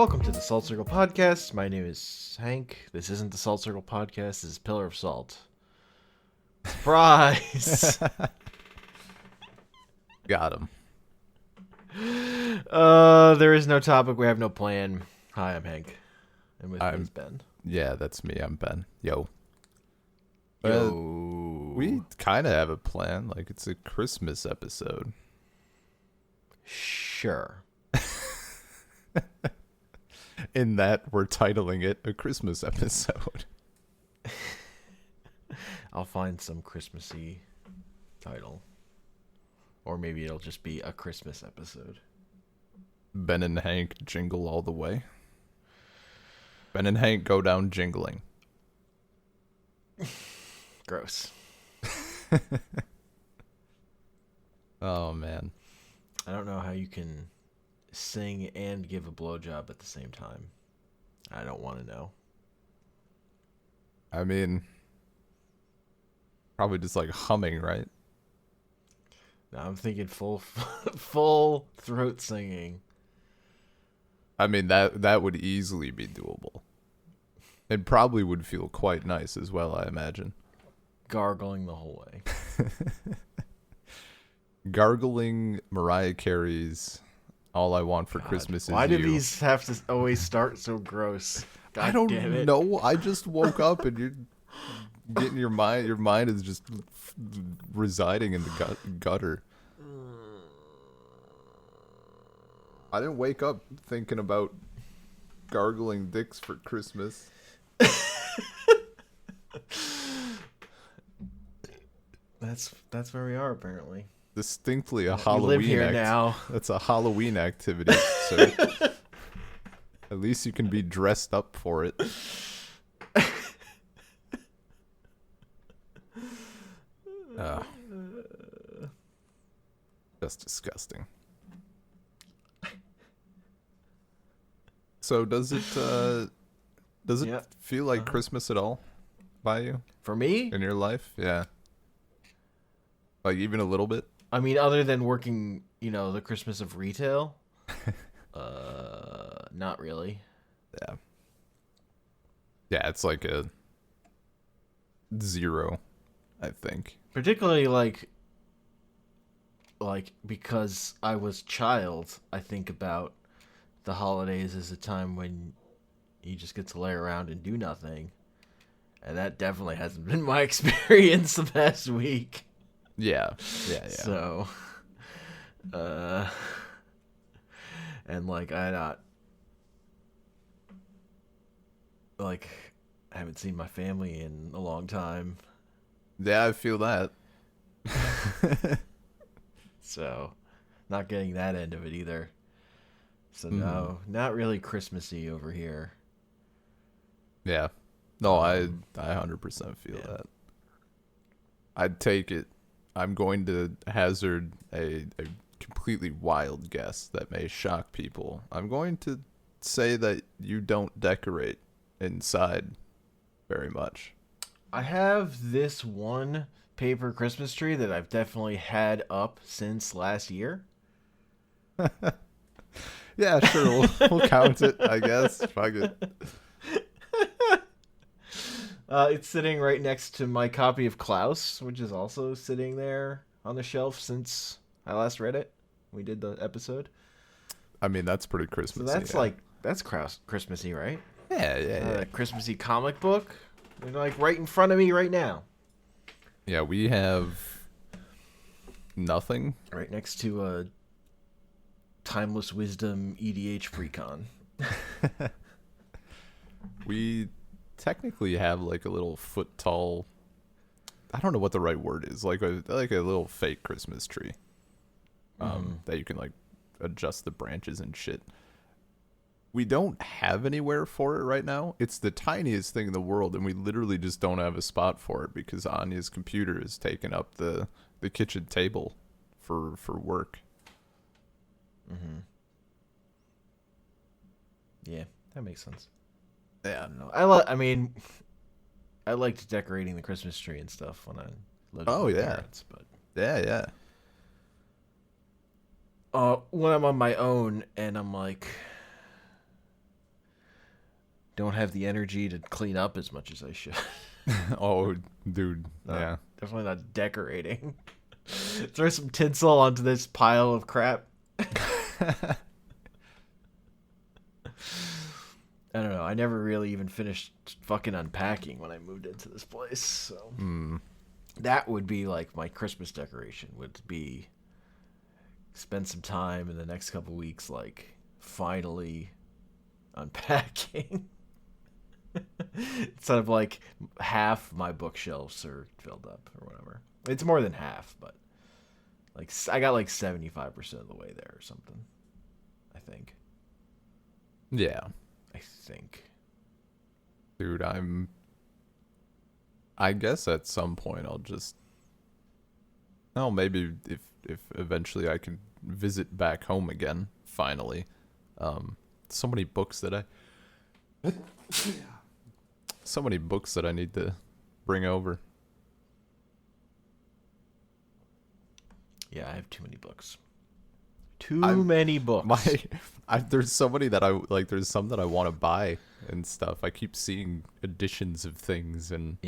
Welcome to the Salt Circle Podcast. My name is Hank. This isn't the Salt Circle Podcast. This is Pillar of Salt. Surprise! Got him. There is no topic. We have no plan. Hi, I'm Hank. And with me is Ben. Yeah, that's me. I'm Ben. Yo. Yo. We kind of have a plan. Like, it's a Christmas episode. Sure. In that, we're titling it a Christmas episode. I'll find some Christmassy title. Or maybe it'll just be a Christmas episode. Ben and Hank jingle all the way. Ben and Hank go down jingling. Gross. Oh, man. I don't know how you can sing and give a blowjob at the same time. I don't want to know. I mean, probably just like humming, right? Now I'm thinking full throat singing. I mean, that would easily be doable. It probably would feel quite nice as well, I imagine. Gargling the whole way. Gargling Mariah Carey's All I Want for Christmas Is You. Why do these have to always start so gross? God I don't damn it. know. I just woke up and you're getting your mind is just residing in the gutter. I didn't wake up thinking about gargling dicks for Christmas. That's where we are apparently. Distinctly a We Halloween live here now. That's a Halloween activity, so at least you can be dressed up for it. Just disgusting. So does it Yeah. feel like Christmas at all by you For me? in your life? Yeah. Like even a little bit? I mean, other than working, the Christmas of retail, not really. Yeah. Yeah, it's like a 0, I think. Particularly like because I was child, I think about the holidays as a time when you just get to lay around and do nothing. And that definitely hasn't been my experience the past week. Yeah. So, and I haven't seen my family in a long time. Yeah, I feel that. So, not getting that end of it either. So no, not really Christmassy over here. Yeah. No, I 100% feel that. I'd take it. I'm going to hazard a completely wild guess that may shock people. I'm going to say that you don't decorate inside very much. I have this one paper Christmas tree that I've definitely had up since last year. Yeah, sure. We'll count it, I guess. Fuck it. It's sitting right next to my copy of Klaus, which is also sitting there on the shelf since I last read it. We did the episode. I mean, that's pretty Christmassy. So that's Christmassy, right? Yeah. Christmassy comic book. They're right in front of me right now. Yeah, we have nothing. Right next to a Timeless Wisdom EDH Precon. We technically have like a little foot tall, I don't know what the right word is, like a little fake Christmas tree that you can like adjust the branches and shit. We don't have anywhere for it right now. It's the tiniest thing in the world, and we literally just don't have a spot for it because Anya's computer is taking up the kitchen table for work. Yeah, that makes sense. Yeah. I liked decorating the Christmas tree and stuff when I lived with my parents, but Yeah. when I'm on my own and I'm don't have the energy to clean up as much as I should. Oh, dude. Yeah. Definitely not decorating. Throw some tinsel onto this pile of crap. I don't know. I never really even finished fucking unpacking when I moved into this place. So that would be like my Christmas decoration. Would be spend some time in the next couple weeks, like finally unpacking. Instead of like half my bookshelves are filled up or whatever. It's more than half, but like I got like 75% of the way there or something. I think. Yeah. I think. Dude, I guess at some point I'll just. Oh, maybe if eventually I can visit back home again. Finally, so many books that so many books that I need to bring over. Yeah, I have too many books. Many books. There's so many that I like. There's some that I want to buy and stuff. I keep seeing editions of things and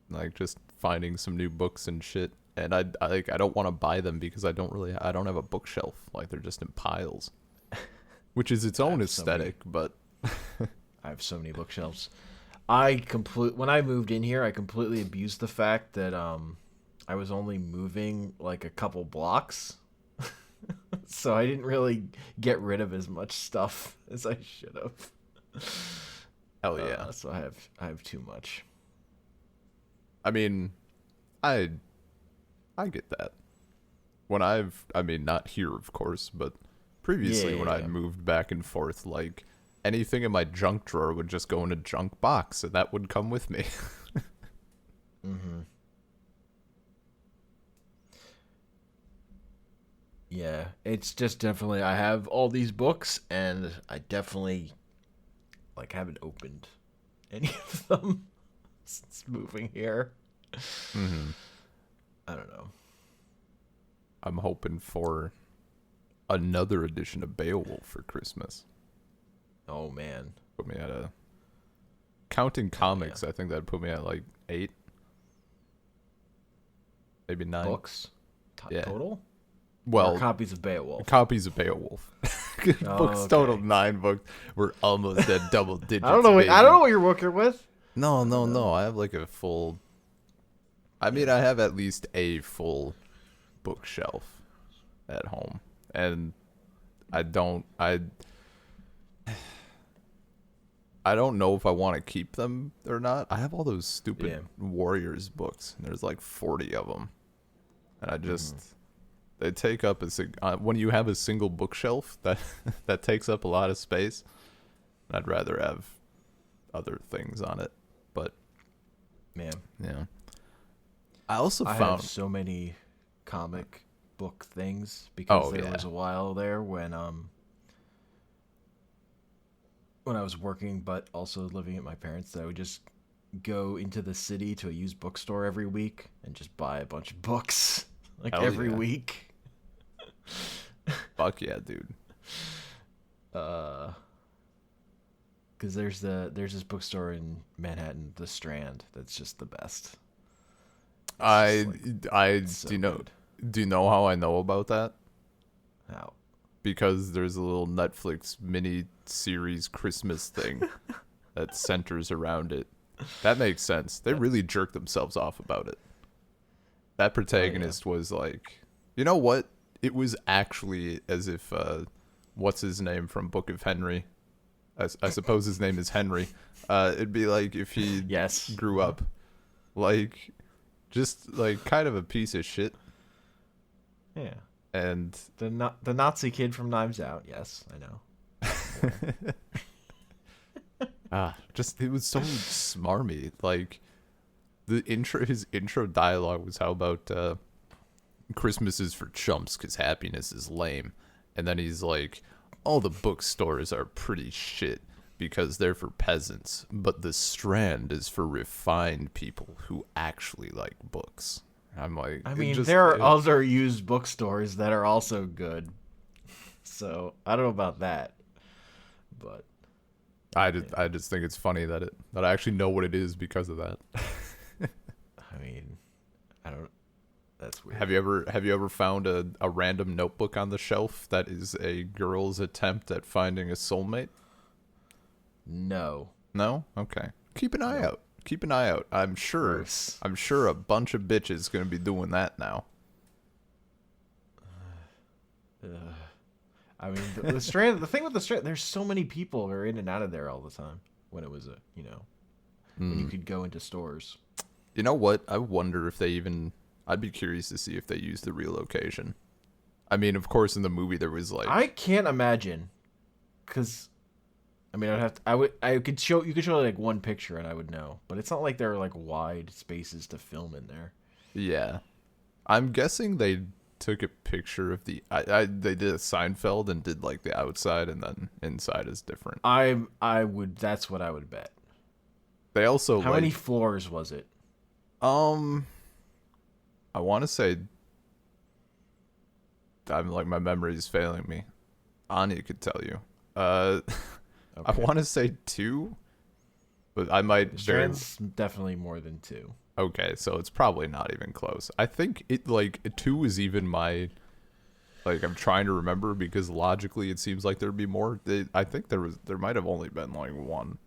like just finding some new books and shit. And I don't want to buy them because I don't have a bookshelf. Like they're just in piles, which is its own aesthetic. But I have so many bookshelves. When I moved in here, I completely abused the fact that I was only moving like a couple blocks. So I didn't really get rid of as much stuff as I should have. Hell yeah. So I have too much. I mean, I get that. Not here of course, but previously when I'd moved back and forth, like anything in my junk drawer would just go in a junk box and that would come with me. Mm-hmm. Yeah, it's just definitely I have all these books and I definitely like haven't opened any of them since moving here. Mm-hmm. I don't know. I'm hoping for another edition of Beowulf for Christmas. Oh man. Put me at counting comics, I think that'd put me at like 8. Maybe 9. Books? Total? Well, or copies of Beowulf. Copies of Beowulf. Books total 9 books. We're almost at double digits. I don't know what you're working with. No. I have like a full. I mean, I have at least a full bookshelf at home, and I don't know if I want to keep them or not. I have all those stupid Warriors books, and there's like 40 of them, and I just. They take up when you have a single bookshelf that takes up a lot of space. I'd rather have other things on it, but man, yeah. I have so many comic book things because there was a while there when I was working but also living at my parents' that I would just go into the city to a used bookstore every week and just buy a bunch of books like every week. Fuck yeah, dude. Because there's this bookstore in Manhattan, The Strand, that's just the best. Do you know how I know about that? How? Because there's a little Netflix mini series Christmas thing that centers around it. That makes sense. They really jerked themselves off about it. That protagonist was like, you know what? It was actually as if, what's his name from Book of Henry? I suppose his name is Henry. It'd be like if he grew up, like, just like kind of a piece of shit. Yeah. And the Nazi kid from Knives Out. Yes, I know. Just it was so smarmy. Like his intro dialogue was how about Christmas is for chumps because happiness is lame, and then he's like, all the bookstores are pretty shit because they're for peasants, but the Strand is for refined people who actually like books. I'm like, there are other used bookstores that are also good, so I don't know about that, but I just think it's funny that I actually know what it is because of that. I mean, I don't. That's weird. Have you ever found a random notebook on the shelf that is a girl's attempt at finding a soulmate? No. No? Okay. Keep an eye out. Keep an eye out. Gross. I'm sure a bunch of bitches gonna be doing that now. I mean, the Strand. The thing with the Strand, there's so many people who are in and out of there all the time. When it was when you could go into stores. You know what? I wonder if they even. I'd be curious to see if they use the real location. I mean, of course, in the movie there was like. I can't imagine, because, I mean, I could show like one picture and I would know, but it's not like there are like wide spaces to film in there. Yeah, I'm guessing they took a picture of they did a Seinfeld and did like the outside and then inside is different. That's what I would bet. They also how many floors was it? I want to say, I'm like my memory is failing me. Anya could tell you. Okay. I want to say 2, but I might. Strand's definitely more than 2. Okay, so it's probably not even close. I think it like 2 is even my. Like I'm trying to remember because logically it seems like there'd be more. I think there might have only been like 1.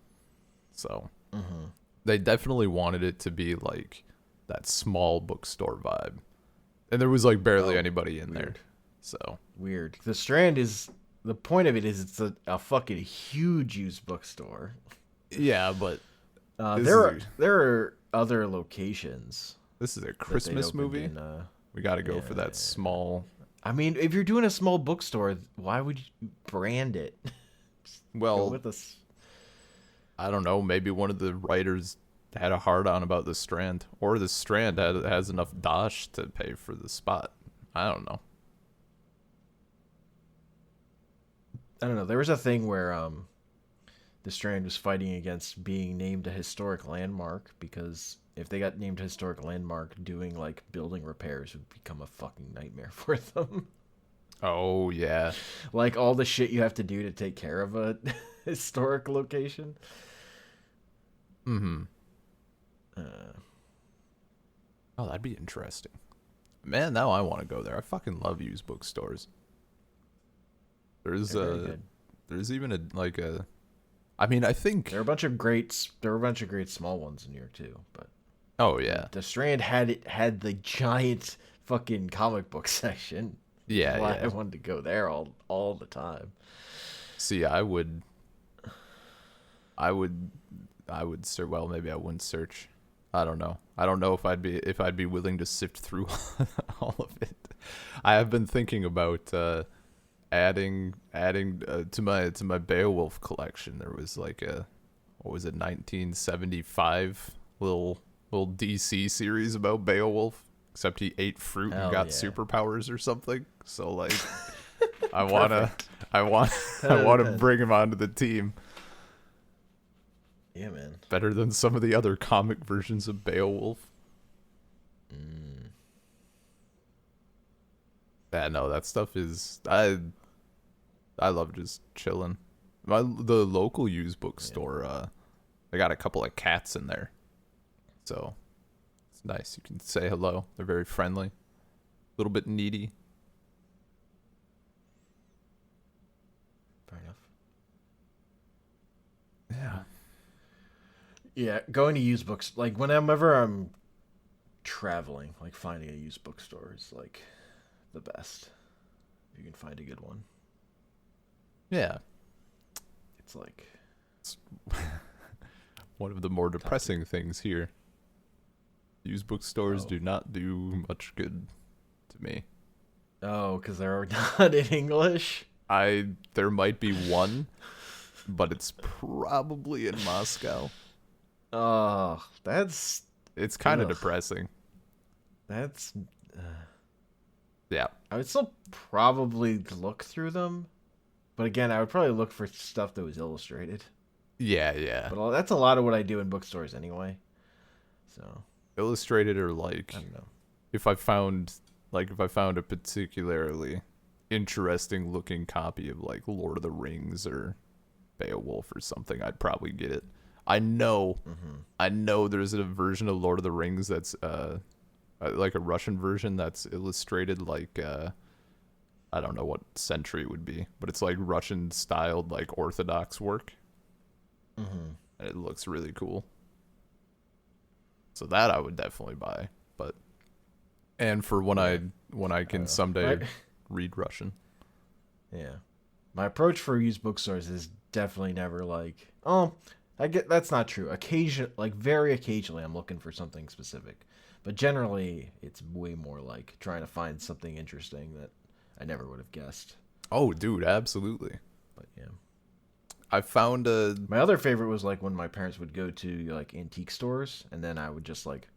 So they definitely wanted it to be like that small bookstore vibe, and there was like barely anybody in there. So weird. The Strand is the point of it is it's a fucking huge used bookstore. Yeah, but there are other locations. This is a Christmas movie. We got to go for that small. I mean, if you're doing a small bookstore, why would you brand it? Well, with us. I don't know. Maybe one of the writers had a hard on about the Strand, or the Strand has enough dosh to pay for the spot. I don't know. There was a thing where the Strand was fighting against being named a historic landmark because if they got named a historic landmark, doing like building repairs would become a fucking nightmare for them. Oh yeah, like all the shit you have to do to take care of a historic location. Oh, that'd be interesting. Man, now I want to go there. I fucking love used bookstores. There's even a I mean, I think there were a bunch of great small ones in New York too, but oh yeah, the Strand had the giant fucking comic book section. Yeah, That's why yeah. I wanted to go there all the time. See, I would search. Well, maybe I wouldn't search. I don't know. I don't know if I'd be willing to sift through all of it. I have been thinking about adding to my Beowulf collection. There was like a 1975 little DC series about Beowulf, except he ate fruit and got superpowers or something. So like I want to bring him onto the team. Yeah, man. Better than some of the other comic versions of Beowulf. Yeah, no, that stuff is I love just chilling. The local used bookstore, they got a couple of cats in there, so it's nice. You can say hello. They're very friendly, a little bit needy. Fair enough. Yeah. Yeah, going to used books, like whenever I'm traveling, like finding a used bookstore is like the best. If you can find a good one. Yeah. It's like it's one of the more depressing things here. Used bookstores do not do much good to me. Oh, because they're not in English? There might be one, but it's probably in Moscow. Oh, it's kind of depressing. That's yeah. I would still probably look through them, but again, I would probably look for stuff that was illustrated. Yeah. But that's a lot of what I do in bookstores anyway. So illustrated, or like, I don't know. if I found a particularly interesting looking copy of like Lord of the Rings or Beowulf or something, I'd probably get it. I know there's a version of Lord of the Rings that's like a Russian version that's illustrated like I don't know what century it would be, but it's like Russian styled like Orthodox work. Mm-hmm. And it looks really cool. So that I would definitely buy. But and for when I can someday read Russian. Yeah. My approach for used bookstores is definitely never like, oh, I get that's not true. Very occasionally I'm looking for something specific. But generally it's way more like trying to find something interesting that I never would have guessed. Oh, dude, absolutely. But yeah. I found a My other favorite was like when my parents would go to like antique stores and then I would just like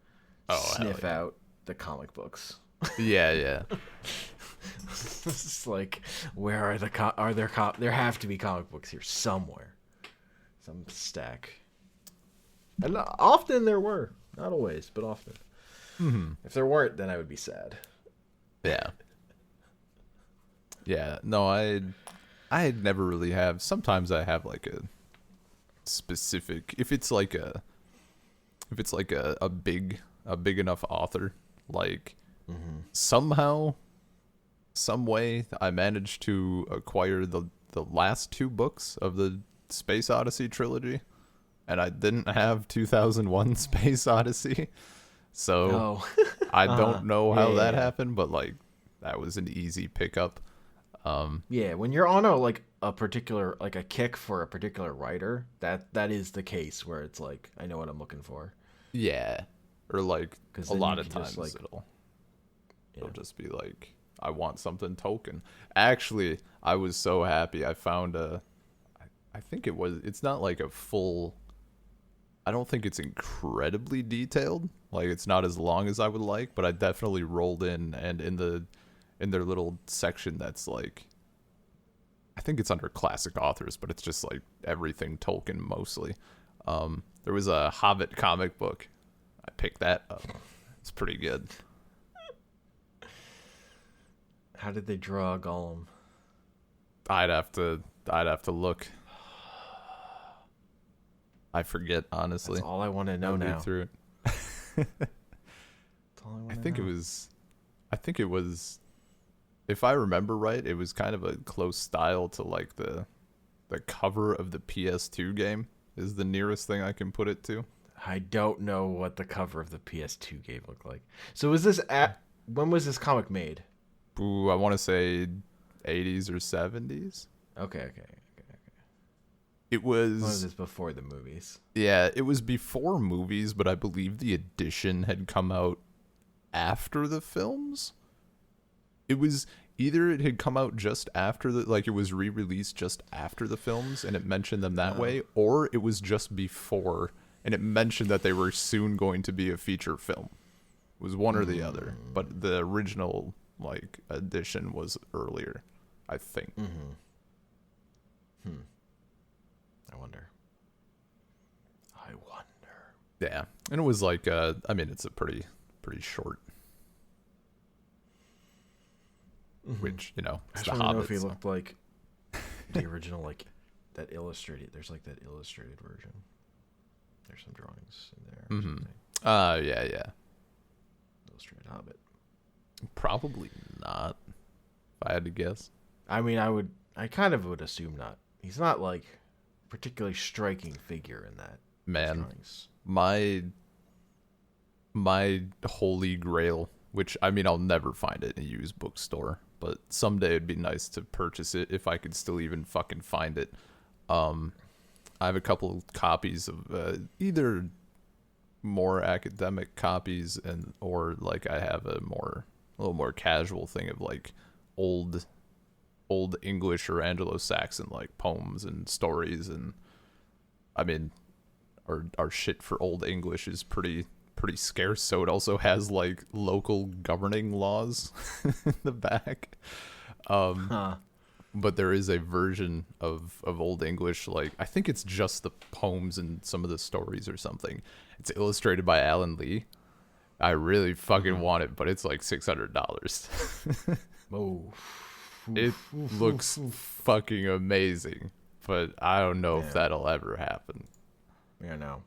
sniff out the comic books. Yeah. It's like, where are there have to be comic books here somewhere. Some stack. And often there were. Not always, but often. Mm-hmm. If there weren't, then I would be sad. Yeah. Yeah. No, I never really have. Sometimes I have like a specific if it's like a big enough author, like somehow, some way I managed to acquire the last two books of the Space Odyssey trilogy, and I didn't have 2001 Space Odyssey, so I don't know how that happened, but like that was an easy pickup. Yeah, when you're on a particular like a kick for a particular writer, that is the case where it's like I know what I'm looking for. Yeah, or like a lot of times just, it'll just be like I want something Tolkien. Actually, I was so happy I found I think it's not like a full. I don't think it's incredibly detailed. Like it's not as long as I would like, but I definitely rolled in and in their little section that's like, I think it's under classic authors, but it's just like everything Tolkien mostly. There was a Hobbit comic book. I picked that up. It's pretty good. How did they draw Gollum? I'd have to look. I forget, honestly. That's all I want to know now. Through it. That's all I want to know. I think it was, if I remember right, it was kind of a close style to like the cover of the PS2 game is the nearest thing I can put it to. I don't know what the cover of the PS2 game looked like. So when was this comic made? Ooh, I want to say 80s or 70s. Okay. It was. When was this before the movies? Yeah, it was before movies, but I believe the edition had come out after the films. It was either it had come out just after it was re-released just after the films, and it mentioned them that way, or it was just before, and it mentioned that they were soon going to be a feature film. It was one or the other, but the original edition was earlier, I think. I wonder. Yeah, and it was like I mean, it's a pretty short. Which it's I the don't Hobbit. know if he looked like the original, like that illustrated. There's like that illustrated version. There's some drawings in there. Or something. Yeah. Illustrated Hobbit. Probably not. If I had to guess. I mean, I kind of would assume not. He's not like a particularly striking figure in that. Man, drawings. my holy grail, which I mean I'll never find it in a used bookstore, but someday it'd be nice to purchase it if I could still even fucking find it. I have a couple of copies of either more academic copies or like I have a little more casual thing of like old English or Anglo-Saxon like poems and stories, and I mean our shit for old English is pretty scarce, so it also has like local governing laws in the back. But there is a version of old English, like I think it's just the poems and some of the stories or something. It's illustrated by Alan Lee. I really fucking want it, but it's like $600. Oh. It looks fucking amazing, but I don't know if Yeah. that'll ever happen. Yeah, no.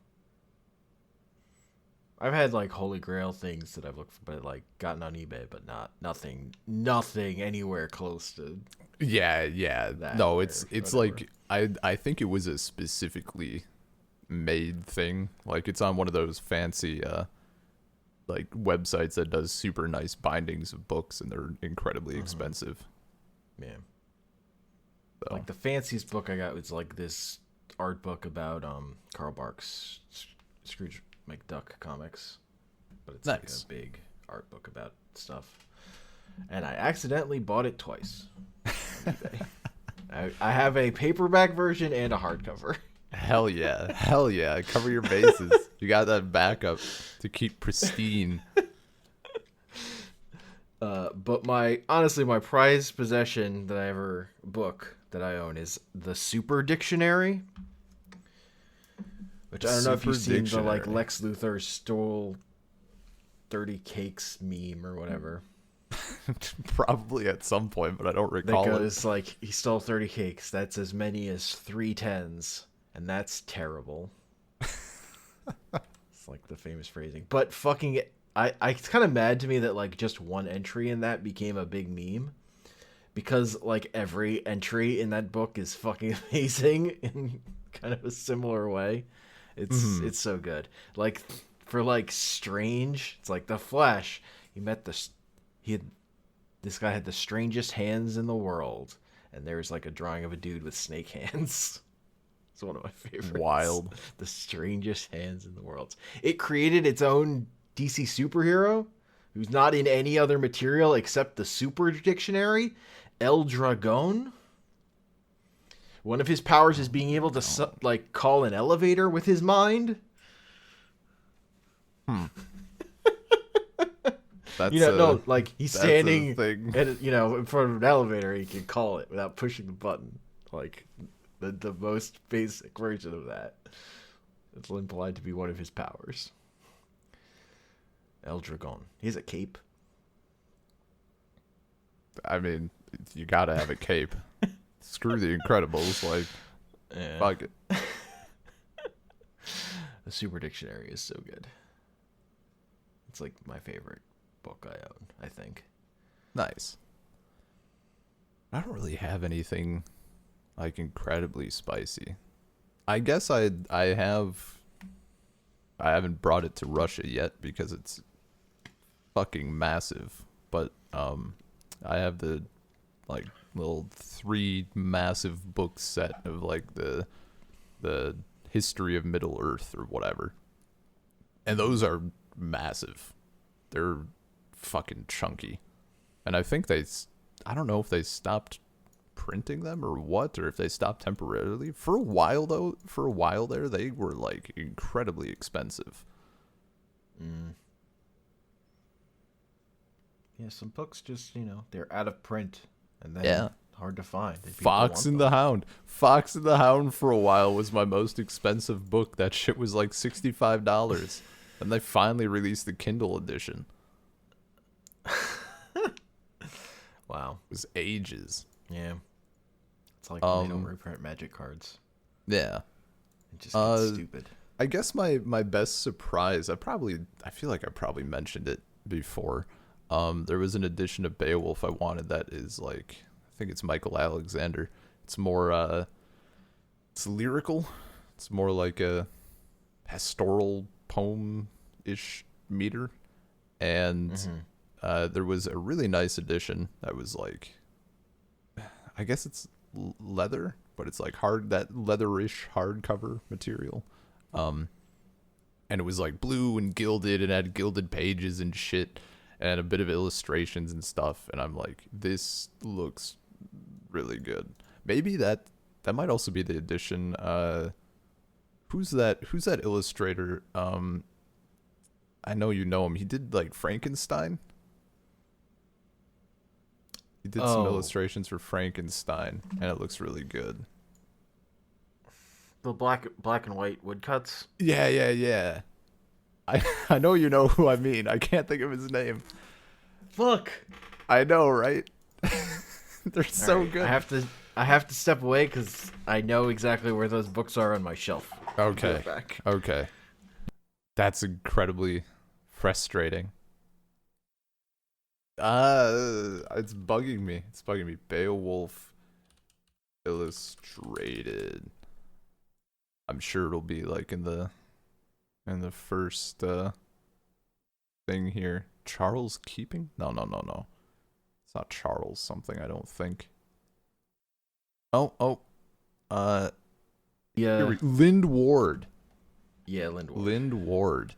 I've had like Holy Grail things that I've looked for, but like gotten on eBay, but nothing anywhere close to Yeah. that. No, Or it's whatever. like I think it was a specifically made thing. Like it's on one of those fancy like websites that does super nice bindings of books, and they're incredibly expensive. Yeah. So Like the fanciest book I got was like this art book about Karl Barks Scrooge McDuck comics, but it's like Nice. a big art book about stuff. And I accidentally bought it twice on eBay. I have a paperback version and a hardcover. Hell yeah, cover your bases. You got that backup to keep pristine. But my prized possession book that I own is the Super Dictionary, which I don't know if Super you've seen the like Dictionary. Lex Luthor stole 30 cakes meme or whatever. Probably at some point, but I don't That recall it. goes like he stole 30 cakes. That's as many as 3 tens, and that's terrible. It's like the famous phrasing. But fucking it's kind of mad to me that like just one entry in that became a big meme, because like every entry in that book is fucking amazing in kind of a similar way. It's so good. Like for like Strange, it's like the Flash. This guy had the strangest hands in the world, and there's like a drawing of a dude with snake hands. It's one of my favorites. Wild. The strangest hands in the world. It created its own DC superhero who's not in any other material except the Super Dictionary, El Dragon. One of his powers is being able to like call an elevator with his mind. That's No, like he's that's a standing thing. in front of an elevator, he can call it without pushing the button. Like the most basic version of that. It's implied to be one of his powers. El Dragon. He has a cape. I mean, you gotta have a cape. Screw the Incredibles, like Yeah. fuck it. The Super Dictionary is so good. It's like my favorite book I own, I think. Nice. I don't really have anything like incredibly spicy. I guess I haven't brought it to Russia yet because it's fucking massive. But I have the like little 3 massive book set of like the history of Middle Earth or whatever. And those are massive. They're fucking chunky. And I think I don't know if they stopped printing them or what, or if they stopped temporarily. For a while there, they were like incredibly expensive. Yeah, some books just, they're out of print and then Yeah. hard to find. And people Fox want and them. the Hound. Fox and the Hound for a while was my most expensive book. That shit was like $65. And they finally released the Kindle edition. Wow. It was ages. Yeah. It's like when they don't reprint magic cards. Yeah. It just gets stupid. I guess my best surprise, I feel like I probably mentioned it before. There was an edition of Beowulf I wanted that is like, I think it's Michael Alexander. It's more it's lyrical. It's more like a pastoral poem-ish meter. And there was a really nice edition that was like, I guess it's leather, but it's like that leatherish hardcover material. And it was like blue and gilded and had gilded pages and shit and a bit of illustrations and stuff. And I'm like, this looks really good. Maybe that might also be the edition. Who's that illustrator? I know you know him. He did like Frankenstein. He did some illustrations for Frankenstein, and it looks really good. The black and white woodcuts. Yeah. I know you know who I mean. I can't think of his name. Fuck. I know, right? They're so Alright, good. I have to I have to step away because I know exactly where those books are on my shelf. Okay. Back. Okay. That's incredibly frustrating. It's bugging me. It's bugging me. Beowulf Illustrated. I'm sure it'll be like in the first thing here. Charles Keeping? No. It's not Charles something, I don't think. Oh. Yeah. Lind Ward. Yeah, Lind Ward. Lind Ward.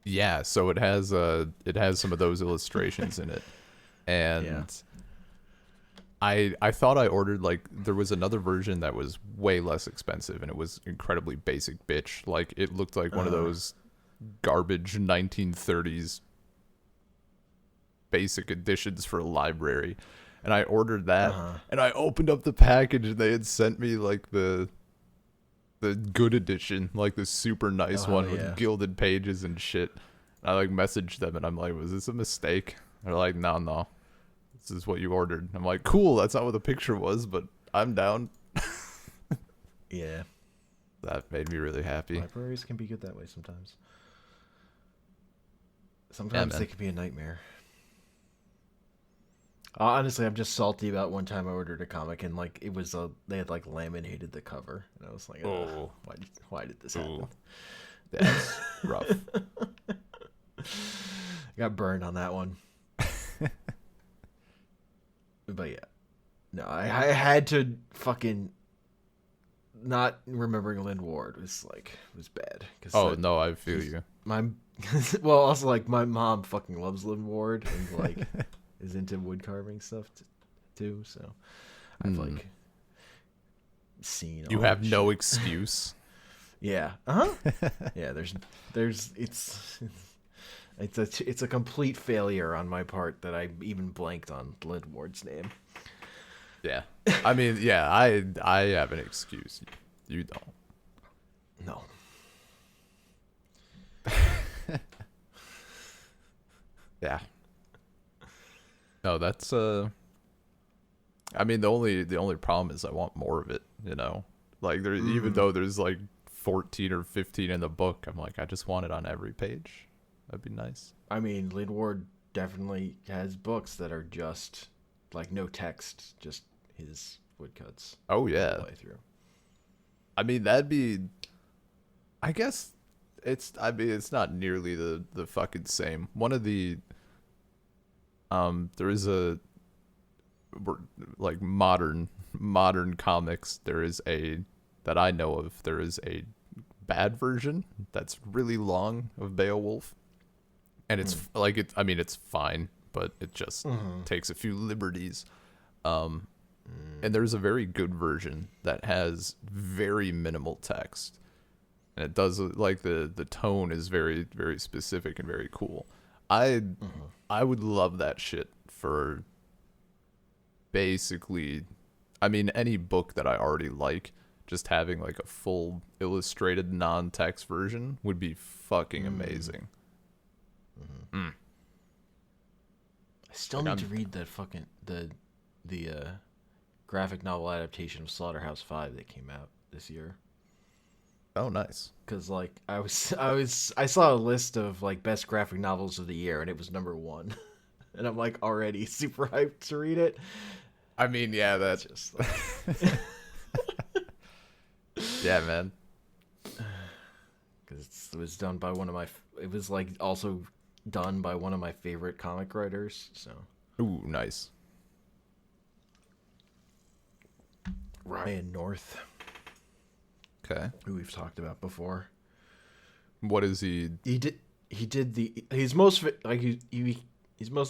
Yeah, so it has some of those illustrations in it. And Yeah. I thought I ordered, like, there was another version that was way less expensive, and it was incredibly basic bitch. Like, it looked like one of those garbage 1930s basic editions for a library. And I ordered that, and I opened up the package, and they had sent me, like, the good edition, like the super nice one with gilded pages and shit. And I, like, messaged them, and I'm like, was this a mistake? They're like, no. This is what you ordered. I'm like, cool, that's not what the picture was, but I'm down. Yeah. That made me really happy. Libraries can be good that way sometimes. Sometimes they can be a nightmare. Honestly, I'm just salty about one time I ordered a comic and like it was they had like laminated the cover and I was like, oh, why did this happen? That's rough. Got burned on that one. But yeah, no, I had to fucking not remembering Lind Ward was bad. Oh no, I feel you. Well, also like my mom fucking loves Lind Ward and like is into wood carving stuff too. So I've like seen. You have no excuse. Yeah. Yeah. There's it's a complete failure on my part that I even blanked on Lind Ward's name. Yeah. I mean, yeah, I have an excuse. You don't. No. Yeah. No, that's I mean, the only problem is I want more of it, you know. Like there even though there's like 14 or 15 in the book, I'm like I just want it on every page. That'd be nice. I mean, Lind Ward definitely has books that are just like no text, just his woodcuts. Oh yeah. All the way through. I mean, that'd be. I guess it's. I mean, it's not nearly the fucking same. One of the. There is a. Like modern comics. There is a that I know of. There is a bad version that's really long of Beowulf. And it's like it. I mean, it's fine, but it just takes a few liberties. And there's a very good version that has very minimal text, and it does like the tone is very very specific and very cool. I would love that shit for basically. I mean, any book that I already like, just having like a full illustrated non-text version would be fucking amazing. I still need to read that fucking the graphic novel adaptation of Slaughterhouse-5 that came out this year. Oh, nice. Cause like I saw a list of like best graphic novels of the year and it was number 1, and I'm like already super hyped to read it. I mean, yeah, that's just like... yeah, man. Because it was done by it was like also done by one of my favorite comic writers. So. Ooh, nice. Ryan North. Okay. Who we've talked about before. What is he? He's most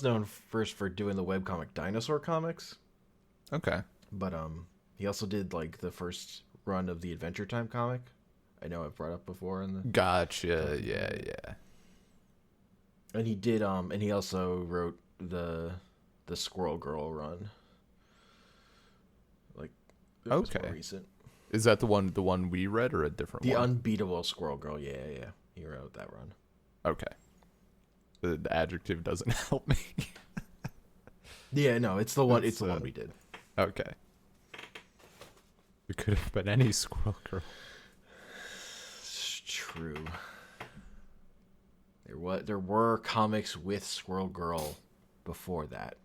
known first for doing the webcomic Dinosaur Comics. Okay. But he also did like the first run of the Adventure Time comic. I know I've brought up before in the. Gotcha. Yeah. And he did and he also wrote the Squirrel Girl run. Like it was more recent. Is that the one we read or a different one? The Unbeatable Squirrel Girl. Yeah. He wrote that run. Okay. The adjective doesn't help me. Yeah, no, it's the one. It's the one we did. Okay. It could have been any Squirrel Girl. It's true. There were comics with Squirrel Girl before that.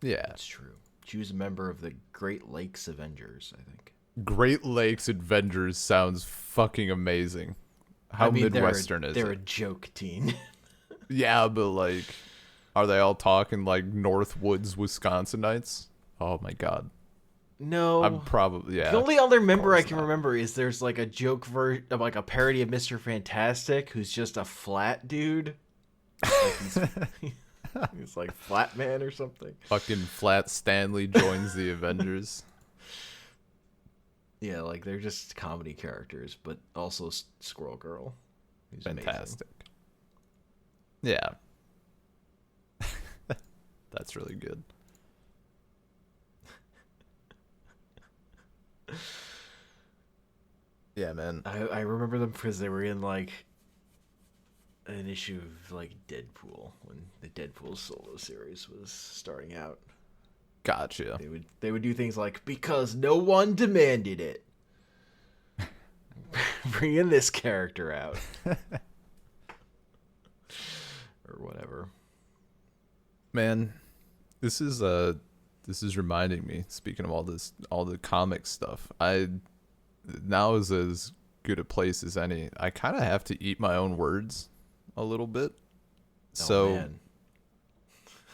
Yeah. It's true. She was a member of the Great Lakes Avengers, I think. Great Lakes Avengers sounds fucking amazing. How Midwestern is they're it? a joke teen. Yeah, but like, are they all talking like Northwoods Wisconsinites? Oh my god. No. I'm probably, yeah. The only other member I course can not. remember is there's like a joke version of like a parody of Mr. Fantastic who's just a flat dude. Like he's like Flat Man or something. Fucking Flat Stanley joins the Avengers. Yeah, like they're just comedy characters, but also Squirrel Girl. Who's Fantastic. Yeah. That's really good. Yeah, man. I remember them because they were in like an issue of like Deadpool when the Deadpool solo series was starting out. Gotcha. They would do things like because no one demanded it. Bringing this character out. Or whatever. Man, this is reminding me, speaking of all the comic stuff, now is as good a place as any. I kind of have to eat my own words a little bit. So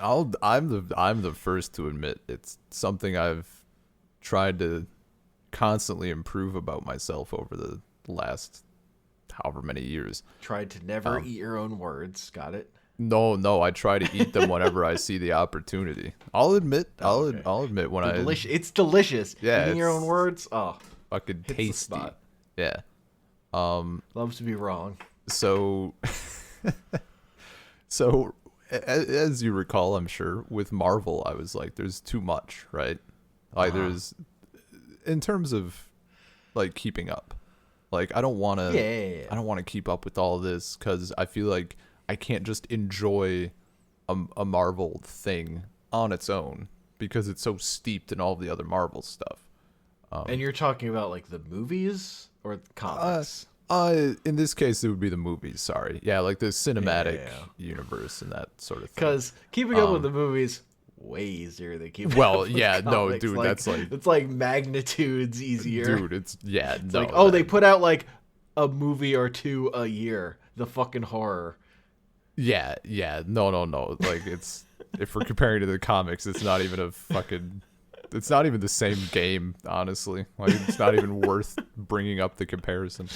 I'm the first to admit it's something I've tried to constantly improve about myself over the last however many years. Tried to never eat your own words. Got it? No, I try to eat them whenever I see the opportunity. I'll admit when it's delicious. Yeah, Eating your own words. Oh, fucking hits the tasty. spot. Yeah. Loves to be wrong. So so as you recall, I'm sure, with Marvel, I was like, there's too much, right? Like there's, in terms of like keeping up, like I don't want to I don't want to keep up with all this because I feel like I can't just enjoy a Marvel thing on its own because it's so steeped in all the other Marvel stuff. And you're talking about like the movies or the comics? In this case, it would be the movies. Sorry, yeah, like the cinematic universe and that sort of thing. Because keeping up with the movies way easier than keeping well, up with yeah, comics. no, dude, like, that's like it's like magnitudes easier. Dude, it's yeah, It's no. like they put out like a movie or two a year. The fucking horror. Yeah, no. Like it's if we're comparing to the comics, it's not even it's not even the same game, honestly. Like it's not even worth bringing up the comparison.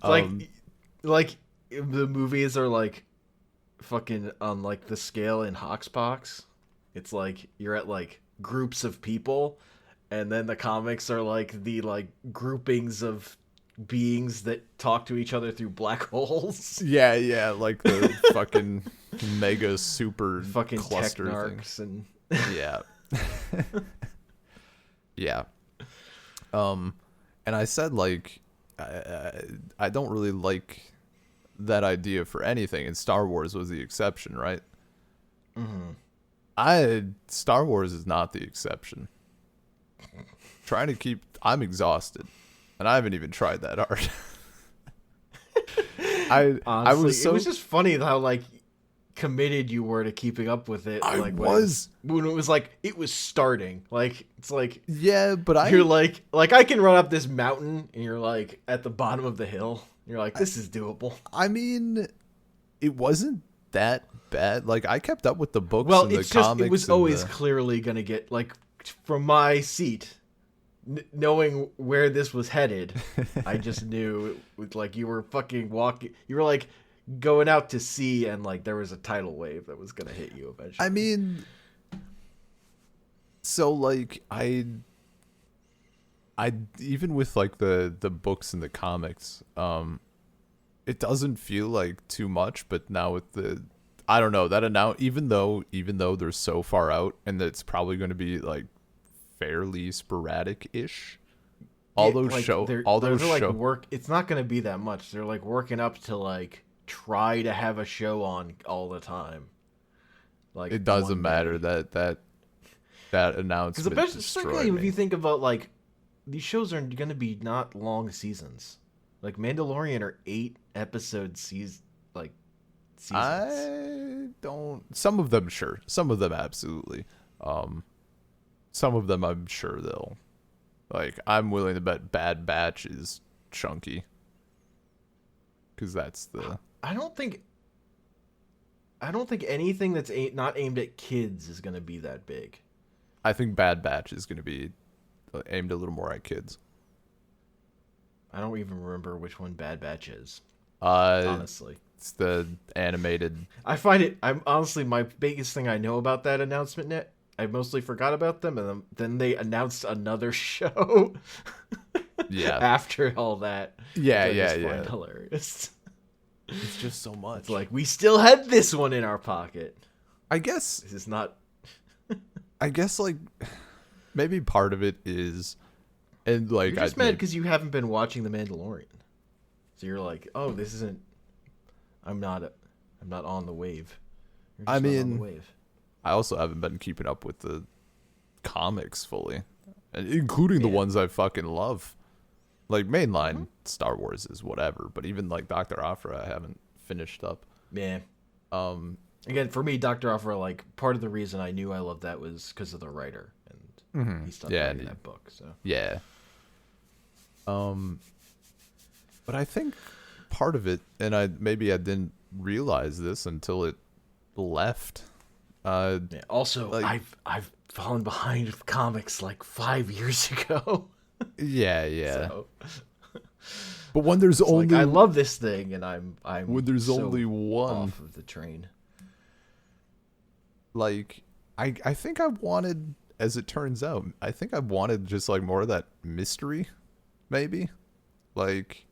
Like the movies are like fucking on like the scale in Hoxpox. It's like you're at like groups of people, and then the comics are like the like groupings of beings that talk to each other through black holes. Yeah, like the fucking mega super fucking cluster technarchs thing. and Yeah. Yeah. And I said like I don't really like that idea for anything, and Star Wars was the exception, right? Star Wars is not the exception. I'm exhausted, and I haven't even tried that hard. Honestly, I was it was just funny how like committed you were to keeping up with it. I like was when it was like it was starting. Like it's like yeah, but you're like I can run up this mountain, and you're like at the bottom of the hill. You're like, this is doable. I mean, it wasn't that bad. Like I kept up with the books and it's the just comics. it was always clearly gonna get like from my seat. Knowing where this was headed, I just knew it was like you were fucking walking. You were like going out to sea, and like there was a tidal wave that was gonna hit you eventually. I mean, so like I even with like the books and the comics, it doesn't feel like too much. But now with I don't know that now even though they're so far out, and it's probably going to be like fairly sporadic-ish. All those shows. It's not going to be that much. They're like working up to like try to have a show on all the time. Like it doesn't matter that That Because announcement especially destroyed if me. you think about like these shows are going to be not long seasons. Like Mandalorian are 8 episode seasons. I don't. Some of them, sure. Some of them, absolutely. Um, some of them, I'm sure they'll. Like, I'm willing to bet Bad Batch is chunky. Because that's the. I don't think. I don't think anything that's not aimed at kids is going to be that big. I think Bad Batch is going to be aimed a little more at kids. I don't even remember which one Bad Batch is. Uh, Honestly, it's the animated. I find it. I'm honestly my biggest thing I know about that announcement. Net. I mostly forgot about them, and then they announced another show. Yeah. After all that. Yeah, which I yeah, just yeah. find hilarious. It's just so much. It's like we still had this one in our pocket. I guess. This is not. Like maybe part of it is, and like You're just mad because you haven't been watching The Mandalorian. So you're like, oh, this isn't. I'm not on the wave. You're just I not on mean, the wave. I also haven't been keeping up with the comics fully, including the ones I fucking love. Like mainline Star Wars is whatever, but even like Dr. Aphra, I haven't finished up. Yeah. Again, for me, Dr. Aphra, like part of the reason I knew I loved that was because of the writer, and he stopped writing that book. So yeah. But I think part of it, and I didn't realize this until it left. yeah. Also, like, I've fallen behind with comics like 5 years ago. Yeah. So, but when there's only, like, I love this thing, and I'm when there's so only one off of the train. Like, I think I wanted, as it turns out, I think I wanted just like more of that mystery, maybe. Like,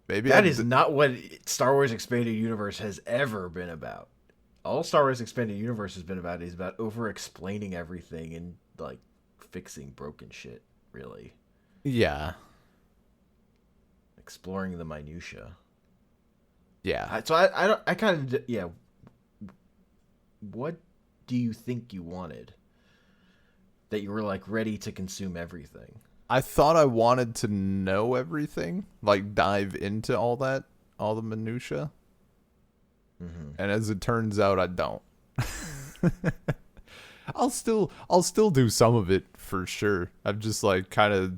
maybe that is not what Star Wars Expanded Universe has ever been about. All Star Wars Expanded Universe has been about is about over-explaining everything and like fixing broken shit. Really, yeah, exploring the minutia. Yeah. I kind of, yeah. What do you think you wanted? That you were like ready to consume everything. I thought I wanted to know everything, like dive into all the minutia. Mm-hmm. And as it turns out, I don't. I'll still do some of it for sure. I'm just like kind of.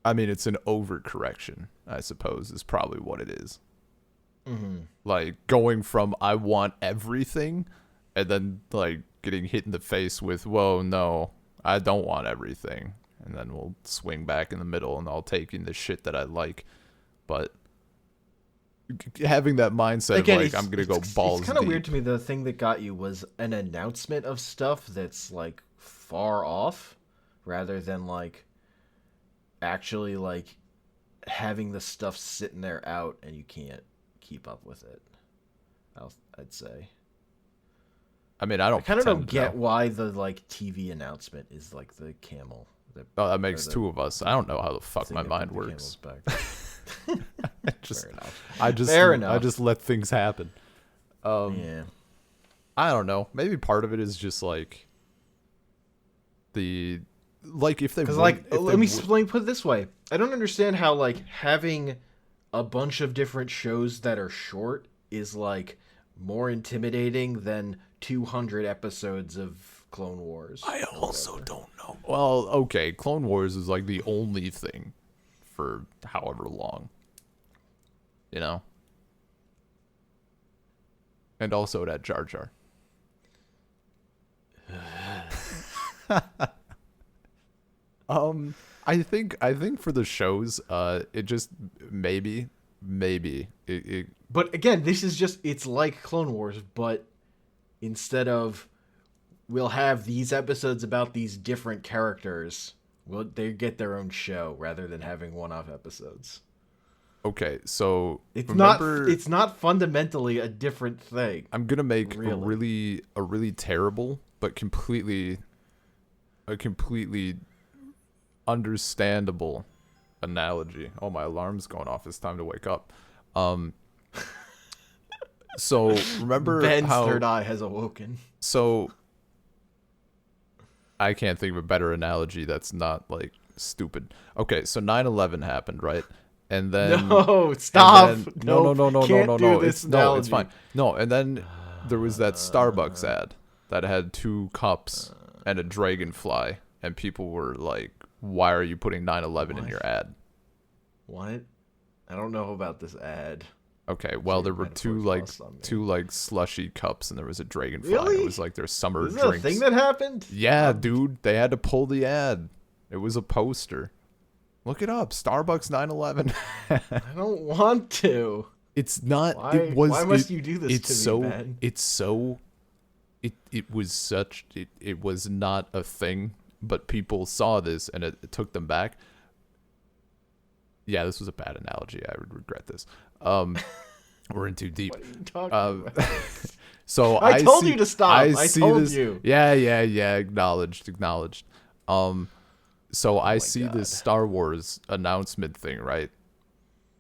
I mean, it's an overcorrection, I suppose, is probably what it is. Mm-hmm. Like going from I want everything, and then like getting hit in the face with, whoa, no, I don't want everything, and then we'll swing back in the middle, and I'll take in the shit that I like, but having that mindset Again, of like I'm gonna go balls It's kind of deep. weird to me. The thing that got you was an announcement of stuff that's like far off, rather than like actually like having the stuff sitting there out and you can't keep up with it. I'd say. I mean, I I kind of don't pretend to get know. why the like TV announcement is like the camel. Oh, that makes two of us. I don't know how the fuck thing my that mind put the works. camels back. Fair enough. I just let things happen. Yeah. I don't know. Maybe part of it is just like if they Because like, let me put it this way. I don't understand how like having a bunch of different shows that are short is like more intimidating than 200 episodes of Clone Wars. I also don't know. Well, okay, Clone Wars is like the only thing for however long. You know? And also that Jar Jar. I think for the shows, it just maybe it But again, this is just, it's like Clone Wars, but instead of we'll have these episodes about these different characters, well, they get their own show rather than having one-off episodes. okay, so It's remember, not fundamentally a different thing. I'm gonna make Really. a really terrible but completely understandable analogy. Oh, my alarm's going off. It's time to wake up. So remember Ben's how third eye has awoken. so I can't think of a better analogy that's not like stupid. Okay, so 9/11 happened, right? And then No, stop. and then, no, Can't do this it's analogy. no, it's fine. No, and then there was that Starbucks ad that had 2 cups and a dragonfly, and people were like, "Why are you putting 9/11 in your ad?" What? I don't know about this ad. Okay, well, So there were two slushy cups, and there was a dragonfly. Really? It was like their summer Is that drinks. a thing that happened? Yeah, dude, they had to pull the ad. It was a poster. Look it up. Starbucks 9/11. I don't want to. It's not. Why? It was. Why must you do this it's to so, me, man? It's so. It was such. It was not a thing, but people saw this and it took them back. Yeah, this was a bad analogy. I would regret this. We're in too deep. What are you talking about? So I told you to stop. I told this, you. Yeah. Acknowledged. So I see God. this Star Wars announcement thing, right?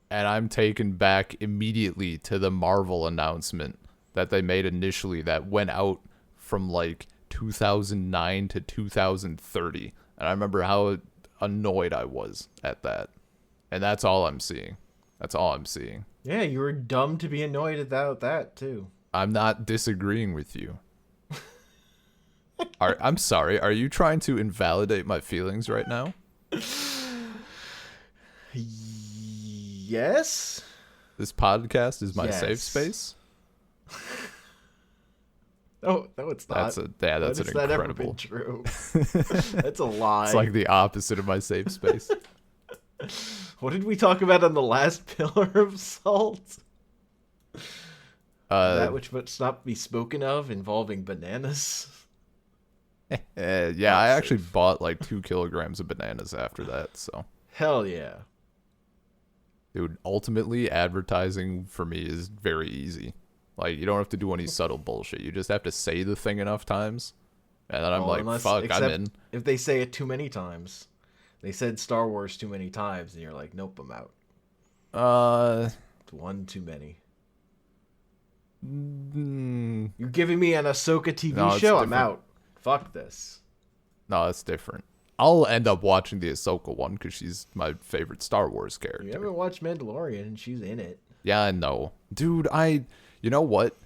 And I'm taken back immediately to the Marvel announcement that they made initially that went out from like 2009 to 2030. And I remember how annoyed I was at that. And that's all I'm seeing. Yeah, you were dumb to be annoyed about that too. I'm not disagreeing with you. I'm sorry. Are you trying to invalidate my feelings right now? Yes. This podcast is my safe Yes. space. No, it's not. That's an that ever incredible. been true? That's a lie. It's like the opposite of my safe space. What did we talk about on the last pillar of salt? That which must not be spoken of, involving bananas. Yeah, I actually bought like 2 kilograms of bananas after that. So, Hell yeah. dude, ultimately, advertising for me is very easy. Like, you don't have to do any subtle bullshit. You just have to say the thing enough times, and then I'm fuck, I'm in. If they say it too many times. They said Star Wars too many times, and you're like, nope, I'm out. It's one too many. You're giving me an Ahsoka TV No, it's show? I'm different. out. Fuck this. No, it's different. I'll end up watching the Ahsoka one because she's my favorite Star Wars character. You haven't watched Mandalorian, and she's in it. Yeah, I know. Dude, you know what?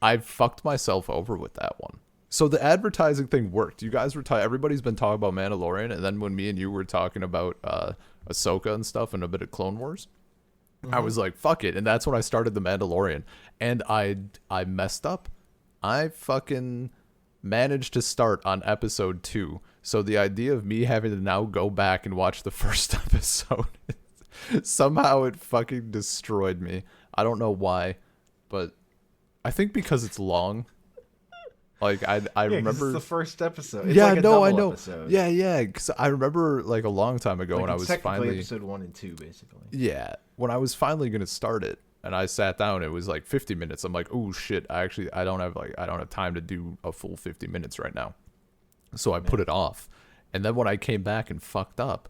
I fucked myself over with that one. So the advertising thing worked. You guys were everybody's been talking about Mandalorian, and then when me and you were talking about Ahsoka and stuff and a bit of Clone Wars, I was like, fuck it. And that's when I started the Mandalorian. And I messed up. I fucking managed to start on episode 2. So the idea of me having to now go back and watch the first episode, somehow it fucking destroyed me. I don't know why, but I think because it's long. Like I remember it's the first episode. It's yeah, like a no, I double know. Episode. Yeah, because I remember like a long time ago Like, when I it's was technically finally episode 1 and 2, basically. yeah, when I was finally gonna start it, and I sat down, it was like 50 minutes. I'm like, oh shit, I don't have time to do a full 50 minutes right now, so I put it off. And then when I came back and fucked up,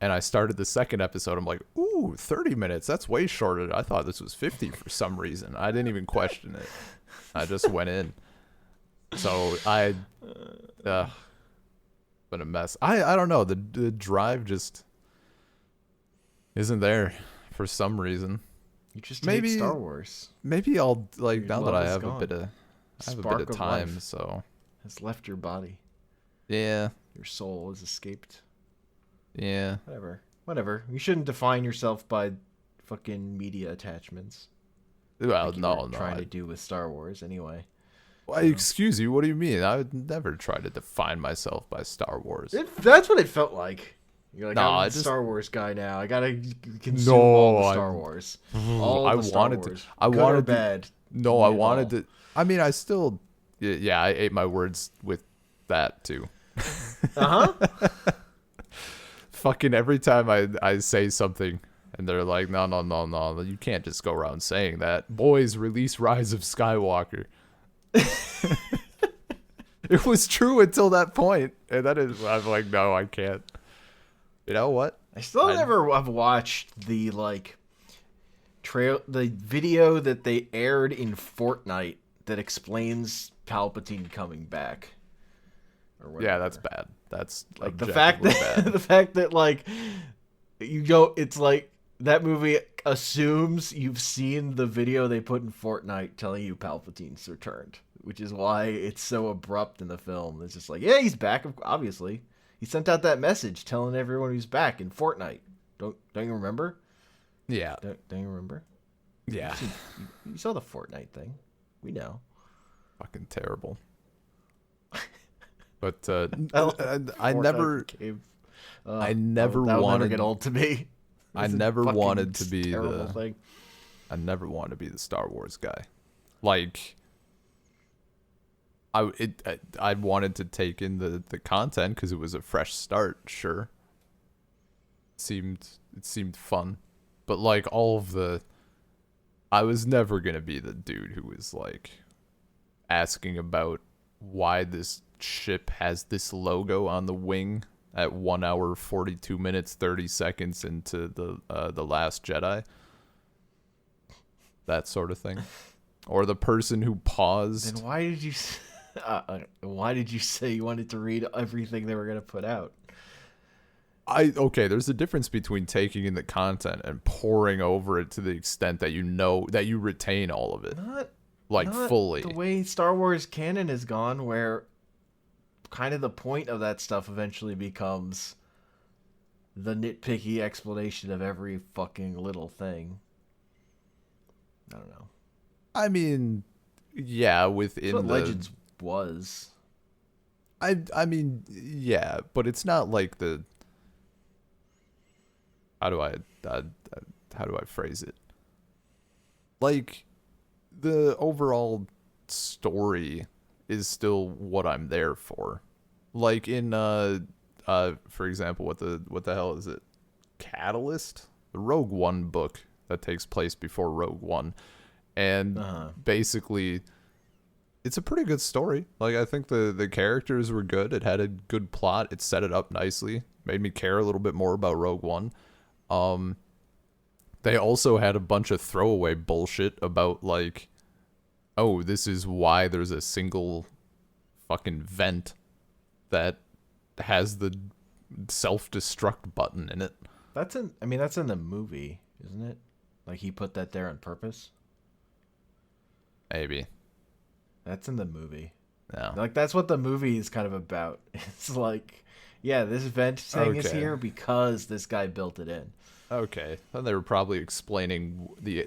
and I started the second episode, I'm like, ooh, 30 minutes. That's way shorter. I thought this was 50 for some reason. I didn't even question it. I just went in. So been a mess. I don't know. The drive just isn't there for some reason. You just Maybe hate Star Wars. Maybe I'll like Your now that love I is have gone. a bit of Spark of time. life So has left your body. yeah, Your soul has escaped. yeah. Whatever. You shouldn't define yourself by fucking media attachments. Well, Like you no, were no. trying to do with Star Wars, anyway. Why, excuse you. What do you mean? I would never try to define myself by Star Wars. That's what it felt like. You're like, No, I'm I a just- Star Wars guy now. I gotta consume all the Star Wars. All I the Star wanted to- Wars. I Good or wanted to- bad. No, I Give wanted all. to. I mean, I still. Yeah, I ate my words with that too. Uh-huh. Fucking every time I say something and they're like, no, you can't just go around saying that. Boys, release Rise of Skywalker. It was true until that point, and I'm like, no, I can't. You know what? I still never have watched the the video that they aired in Fortnite that explains Palpatine coming back. or whatever. Yeah, that's bad. That's Like the fact that bad. the fact that like you go, it's like that movie assumes you've seen the video they put in Fortnite telling you Palpatine's returned, which is why it's so abrupt in the film. It's just like, yeah, he's back. Obviously, he sent out that message telling everyone he's back in Fortnite. Don't you remember? Yeah. Don't you remember? Yeah. You saw the Fortnite thing. We know. Fucking terrible. But I Fortnite never became, I never that'll wanted never get old to me. I It's a never fucking wanted to be terrible thing. I never wanted to be the Star Wars guy. Like I wanted to take in the content because it was a fresh start, sure. It seemed fun. But like I was never gonna be the dude who was like asking about why this ship has this logo on the wing at 1 hour 42 minutes 30 seconds into the Last Jedi. That sort of thing. Or the person who paused. Then why did you say you wanted to read everything they were gonna put out? Okay, there's a difference between taking in the content and pouring over it to the extent that you know that you retain all of it. Not fully. The way Star Wars canon has gone, where kind of the point of that stuff eventually becomes the nitpicky explanation of every fucking little thing. I don't know. I mean, yeah, within That's what Legends was. I mean, yeah, but it's not like the how do I phrase it? Like the overall story is still what I'm there for. Like in for example, what the hell is it? Catalyst? The Rogue One book that takes place before Rogue One. And basically it's a pretty good story. Like I think the characters were good. It had a good plot. It set it up nicely. Made me care a little bit more about Rogue One. They also had a bunch of throwaway bullshit about like, oh, this is why there's a single fucking vent that has the self-destruct button in it. That's in the movie, isn't it? Like he put that there on purpose. Maybe. That's in the movie. No. Like that's what the movie is kind of about. It's like, yeah, this vent thing is here because this guy built it in. Okay. Then they were probably explaining the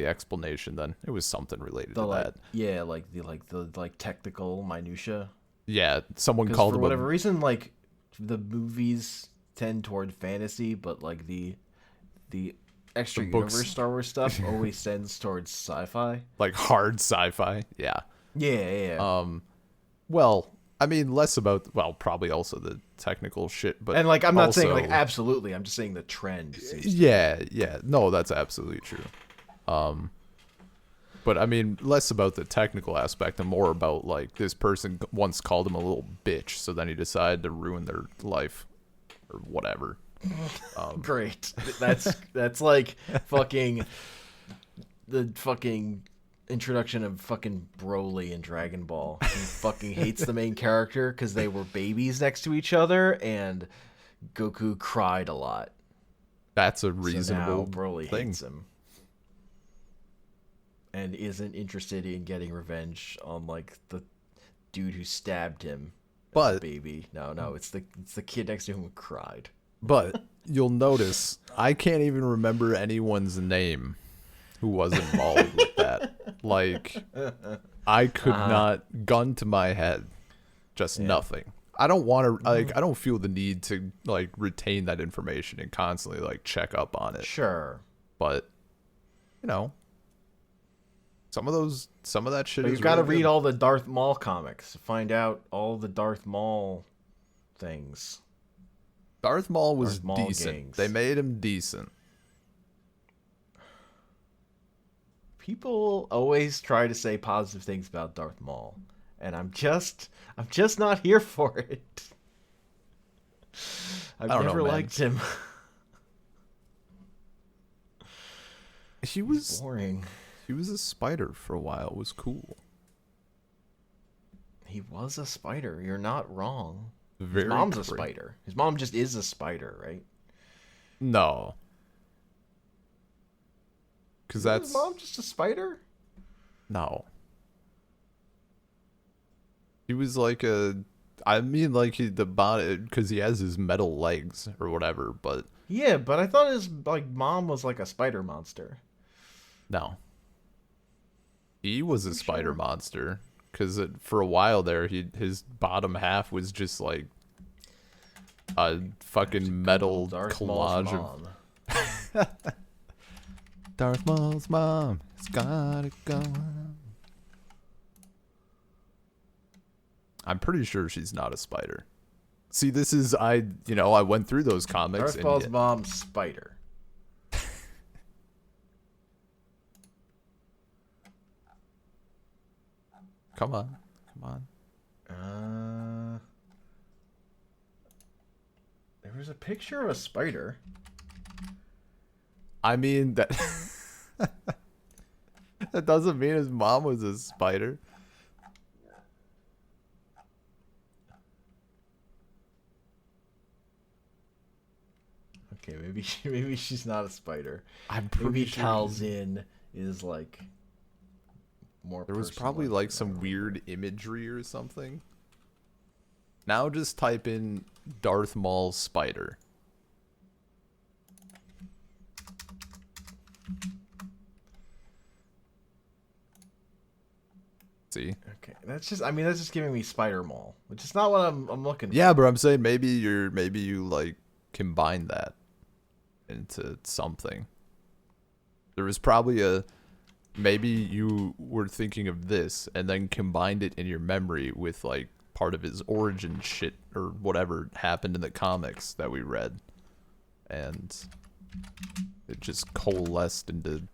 explanation then. It was something related to that. Yeah, like the technical minutia. Yeah, someone called for him whatever reason, like the movies tend toward fantasy, but like the extra universe Star Wars stuff always tends towards sci-fi. Like hard sci-fi. Yeah. Yeah. Well, I mean, less about, probably also the technical shit, but and like I'm not also, saying like absolutely, I'm just saying the trend. Yeah. No, that's absolutely true. But I mean, less about the technical aspect and more about like this person once called him a little bitch, so then he decided to ruin their life or whatever. Great. That's like fucking the fucking introduction of fucking Broly in Dragon Ball. He fucking hates the main character because they were babies next to each other, and Goku cried a lot. That's a reasonable so now Broly thing. Hates him and isn't interested in getting revenge on like the dude who stabbed him. But baby, no, it's the kid next to him who cried. But you'll notice I can't even remember anyone's name who was involved with that. Like, I could not, gun to my head, just nothing. I don't want to, like, I don't feel the need to, like, retain that information and constantly, like, check up on it. Sure. But, you know, some of that shit but is you've got to really read good. all the Darth Maul comics to find out all the Darth Maul things. Darth Maul was Darth Maul decent. gangs. They made him decent. People always try to say positive things about Darth Maul, and I'm just not here for it. I've never liked him. He was boring. He was a spider for a while. It was cool. He was a spider. You're not wrong. His Very mom's a cra- spider. His mom just is a spider, right? No, because Isn't his that's mom just a spider? no. He was like a. I mean, like the body, because he has his metal legs or whatever. But Yeah, but I thought his mom was like a spider monster. no, he was a You spider sure? monster. Because for a while there, his bottom half was just like a fucking metal Darth Maul's collage mom. of Darth Maul's mom. It's gotta go. I'm pretty sure she's not a spider. See, this is I went through those comics Darth and Maul's mom's spider. come on. There was a picture of a spider. I mean that that doesn't mean his mom was a spider. Okay, maybe she's not a spider. I'm pretty Maybe sure Talzin is like more. there was probably like some weird imagery or something. Now just type in Darth Maul spider. See? Okay, that's just giving me Spider Maul, which is not what I'm looking for. Yeah, but I'm saying maybe you like combine that into something. There was probably maybe you were thinking of this and then combined it in your memory with like part of his origin shit or whatever happened in the comics that we read, and it just coalesced into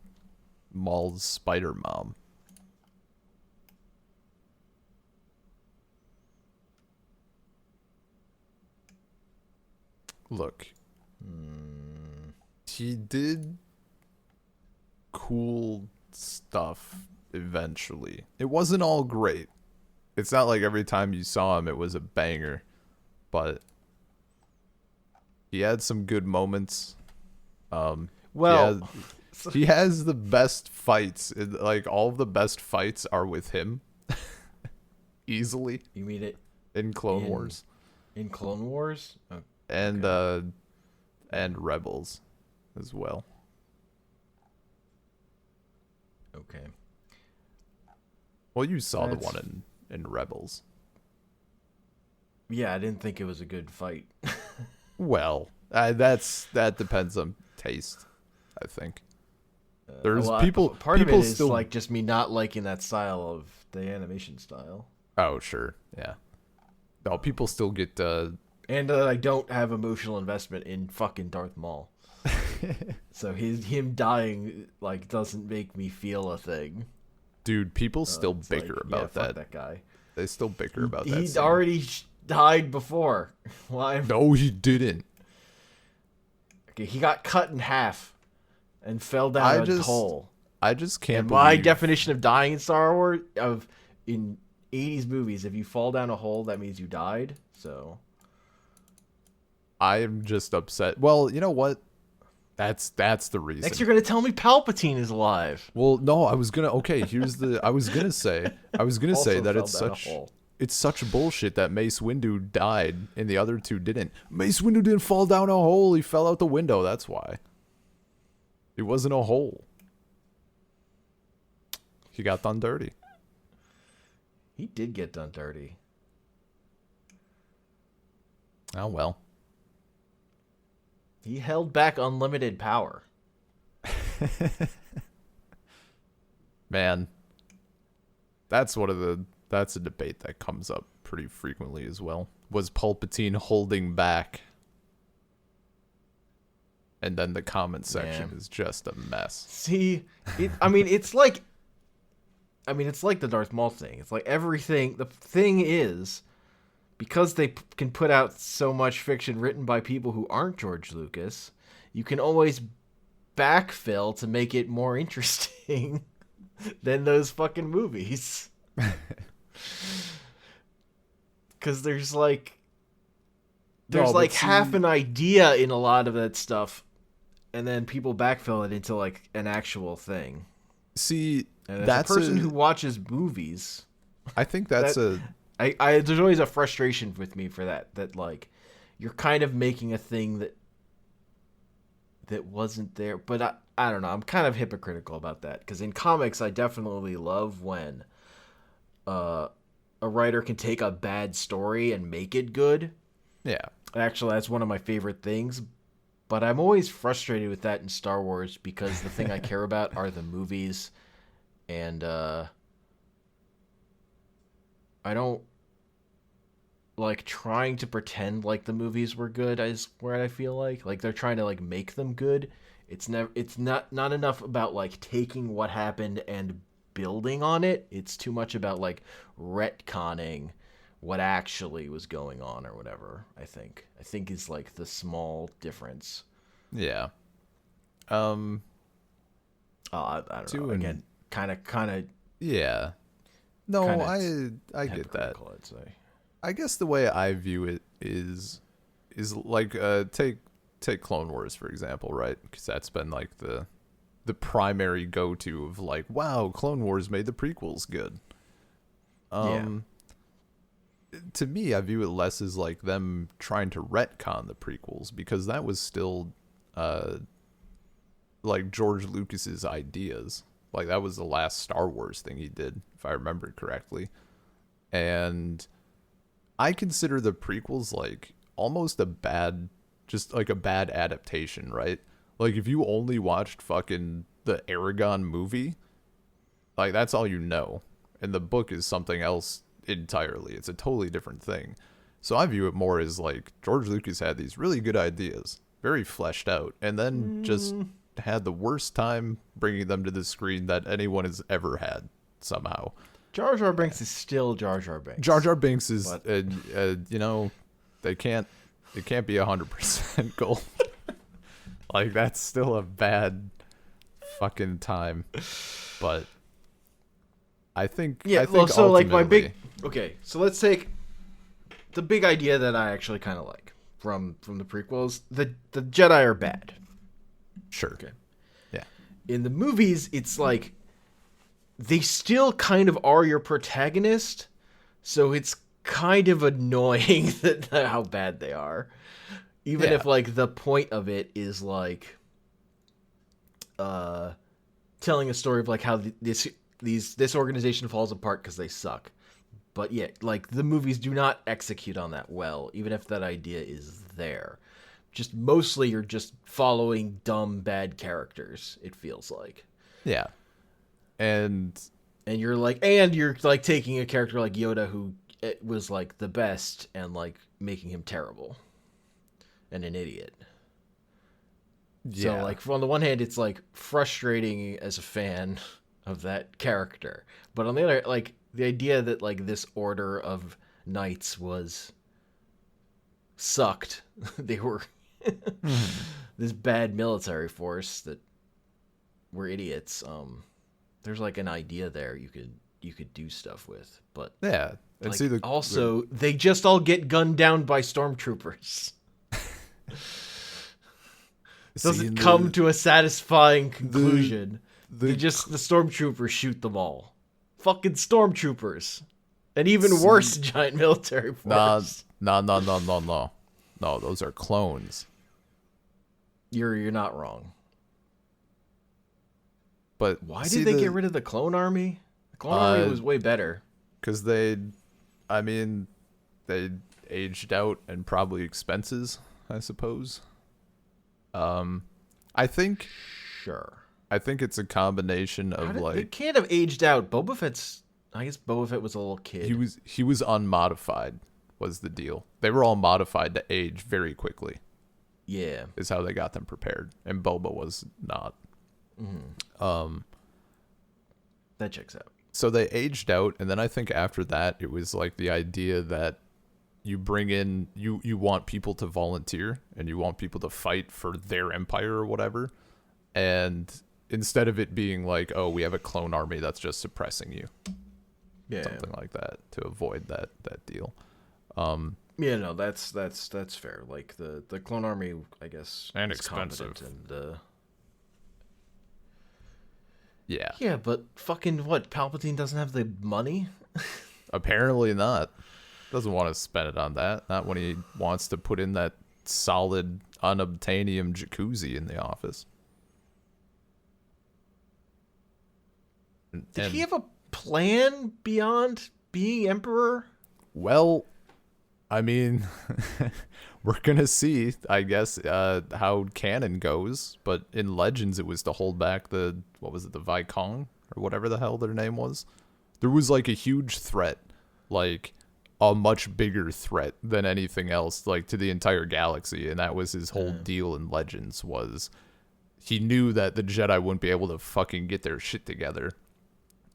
Maul's Spider Mom. Look, he did cool stuff eventually. It wasn't all great. It's not like every time you saw him it was a banger, but he had some good moments. Well, he has the best fights. Like all of the best fights are with him, easily you mean it in Clone Wars in Clone Wars? Oh, and Rebels as well. okay. Well, you saw the That's- one in Rebels. Yeah, I didn't think it was a good fight. Well, that depends on taste, I think. There's people. Part people of it is still like just me not liking that style of the animation style, Oh, sure, yeah. No, people still get. and I don't have emotional investment in fucking Darth Maul. So him dying like doesn't make me feel a thing. Dude, people still It's bicker like, about fuck that. that guy. They still bicker about that. He'd scene. already died before. Why? No, he didn't. Okay, he got cut in half and fell down a hole. I just can't And believe. my definition of dying in Star Wars in 80s movies, if you fall down a hole, that means you died. So I am just upset. Well, you know what? That's the reason. next you're gonna tell me Palpatine is alive. Well, no, I was gonna. Okay, I was gonna say Also that fell it's down a such hole. it's such bullshit that Mace Windu died and the other two didn't. Mace Windu didn't fall down a hole. He fell out the window. That's why. It wasn't a hole. He got done dirty. He did get done dirty. Oh well. He held back unlimited power. Man, that's a debate that comes up pretty frequently as well. Was Palpatine holding back? And then the comment section is just a mess. See, it's like the Darth Maul thing. It's like everything. The thing is, because they can put out so much fiction written by people who aren't George Lucas, you can always backfill to make it more interesting than those fucking movies. Because No, there's but like half see, an idea in a lot of that stuff, and then people backfill it into like an actual thing. see, And as a that's person a. who watches movies, I think that's that a. I there's always a frustration with me for that. That like you're kind of making a thing that wasn't there. But I don't know. I'm kind of hypocritical about that because in comics, I definitely love when uh, a writer can take a bad story and make it good. Yeah, Actually, that's one of my favorite things. But I'm always frustrated with that in Star Wars because the thing I care about are the movies, and I don't like trying to pretend like the movies were good. Is where I feel like they're trying to like make them good. It's not enough about like taking what happened and building on it. It's too much about like retconning what actually was going on or whatever. I think is like the small difference. yeah. Um, I don't know. two and Again, kind of yeah. No, kind of I get that. hypocritical, I'd say. I guess the way I view it is like take Clone Wars for example, right? Because that's been like the primary go to of like, wow, Clone Wars made the prequels good. Yeah. To me, I view it less as like them trying to retcon the prequels because that was still uh like George Lucas's ideas. Like that was the last Star Wars thing he did, if I remember correctly. And I consider the prequels like almost just like a bad adaptation, right? Like if you only watched fucking the Aragon movie, like that's all you know. And the book is something else entirely. It's a totally different thing. So I view it more as like George Lucas had these really good ideas, very fleshed out, and then just had the worst time bringing them to the screen that anyone has ever had somehow. Jar Jar Binks is still Jar Jar Binks. Jar Jar Binks is, But you know, they can't it can't be 100% gold. Like that's still a bad fucking time. But I think yeah, I think well, so like my ultimately- big okay, so let's take the big idea that I actually kind of like from the prequels. The Jedi are bad. sure. Okay. Yeah. In the movies, it's like they still kind of are your protagonist, so it's kind of annoying that how bad they are. Even Yeah. if like the point of it is like telling a story of like how this organization falls apart because they suck. But yeah, like the movies do not execute on that well, even if that idea is there. Just mostly you're just following dumb bad characters, it feels like. Yeah. And And you're like taking a character like Yoda who was like the best and like making him terrible and an idiot. yeah. So like on the one hand it's like frustrating as a fan of that character. But on the other, like the idea that like this order of knights was sucked. They were this bad military force that were idiots. There's like an idea there you could do stuff with, but yeah. And like, see also they just all get gunned down by stormtroopers. Doesn't come to a satisfying conclusion. The stormtroopers shoot them all. Fucking stormtroopers. And even worse, giant military force. No. No, those are clones. You're not wrong. But Why did they get rid of the clone army? The clone army was way better. Because they aged out and probably expenses, I suppose. I think Sure. it's a combination of They can't have aged out. I guess Boba Fett was a little kid. he was unmodified was the deal. They were all modified to age very quickly. Yeah. Is how they got them prepared, and Boba was not. That checks out. So they aged out, and then I think after that it was like the idea that you bring in you want people to volunteer and you want people to fight for their empire or whatever, and instead of it being like, oh, we have a clone army that's just suppressing you, Yeah. something like that, to avoid that deal. Yeah, no, that's fair. Like the clone army, I guess, And is expensive. competent and Yeah. yeah, but fucking what? Palpatine doesn't have the money. Apparently not. Doesn't want to spend it on that. Not when he wants to put in that solid unobtainium jacuzzi in the office. Did he have a plan beyond being emperor? Well, I mean, we're gonna see, I guess, how canon goes. But in Legends, it was to hold back the what was it, the Vicong or whatever the hell their name was. There was like a huge threat, like a much bigger threat than anything else, like to the entire galaxy, and that was his whole deal in Legends. Was he knew that the Jedi wouldn't be able to fucking get their shit together.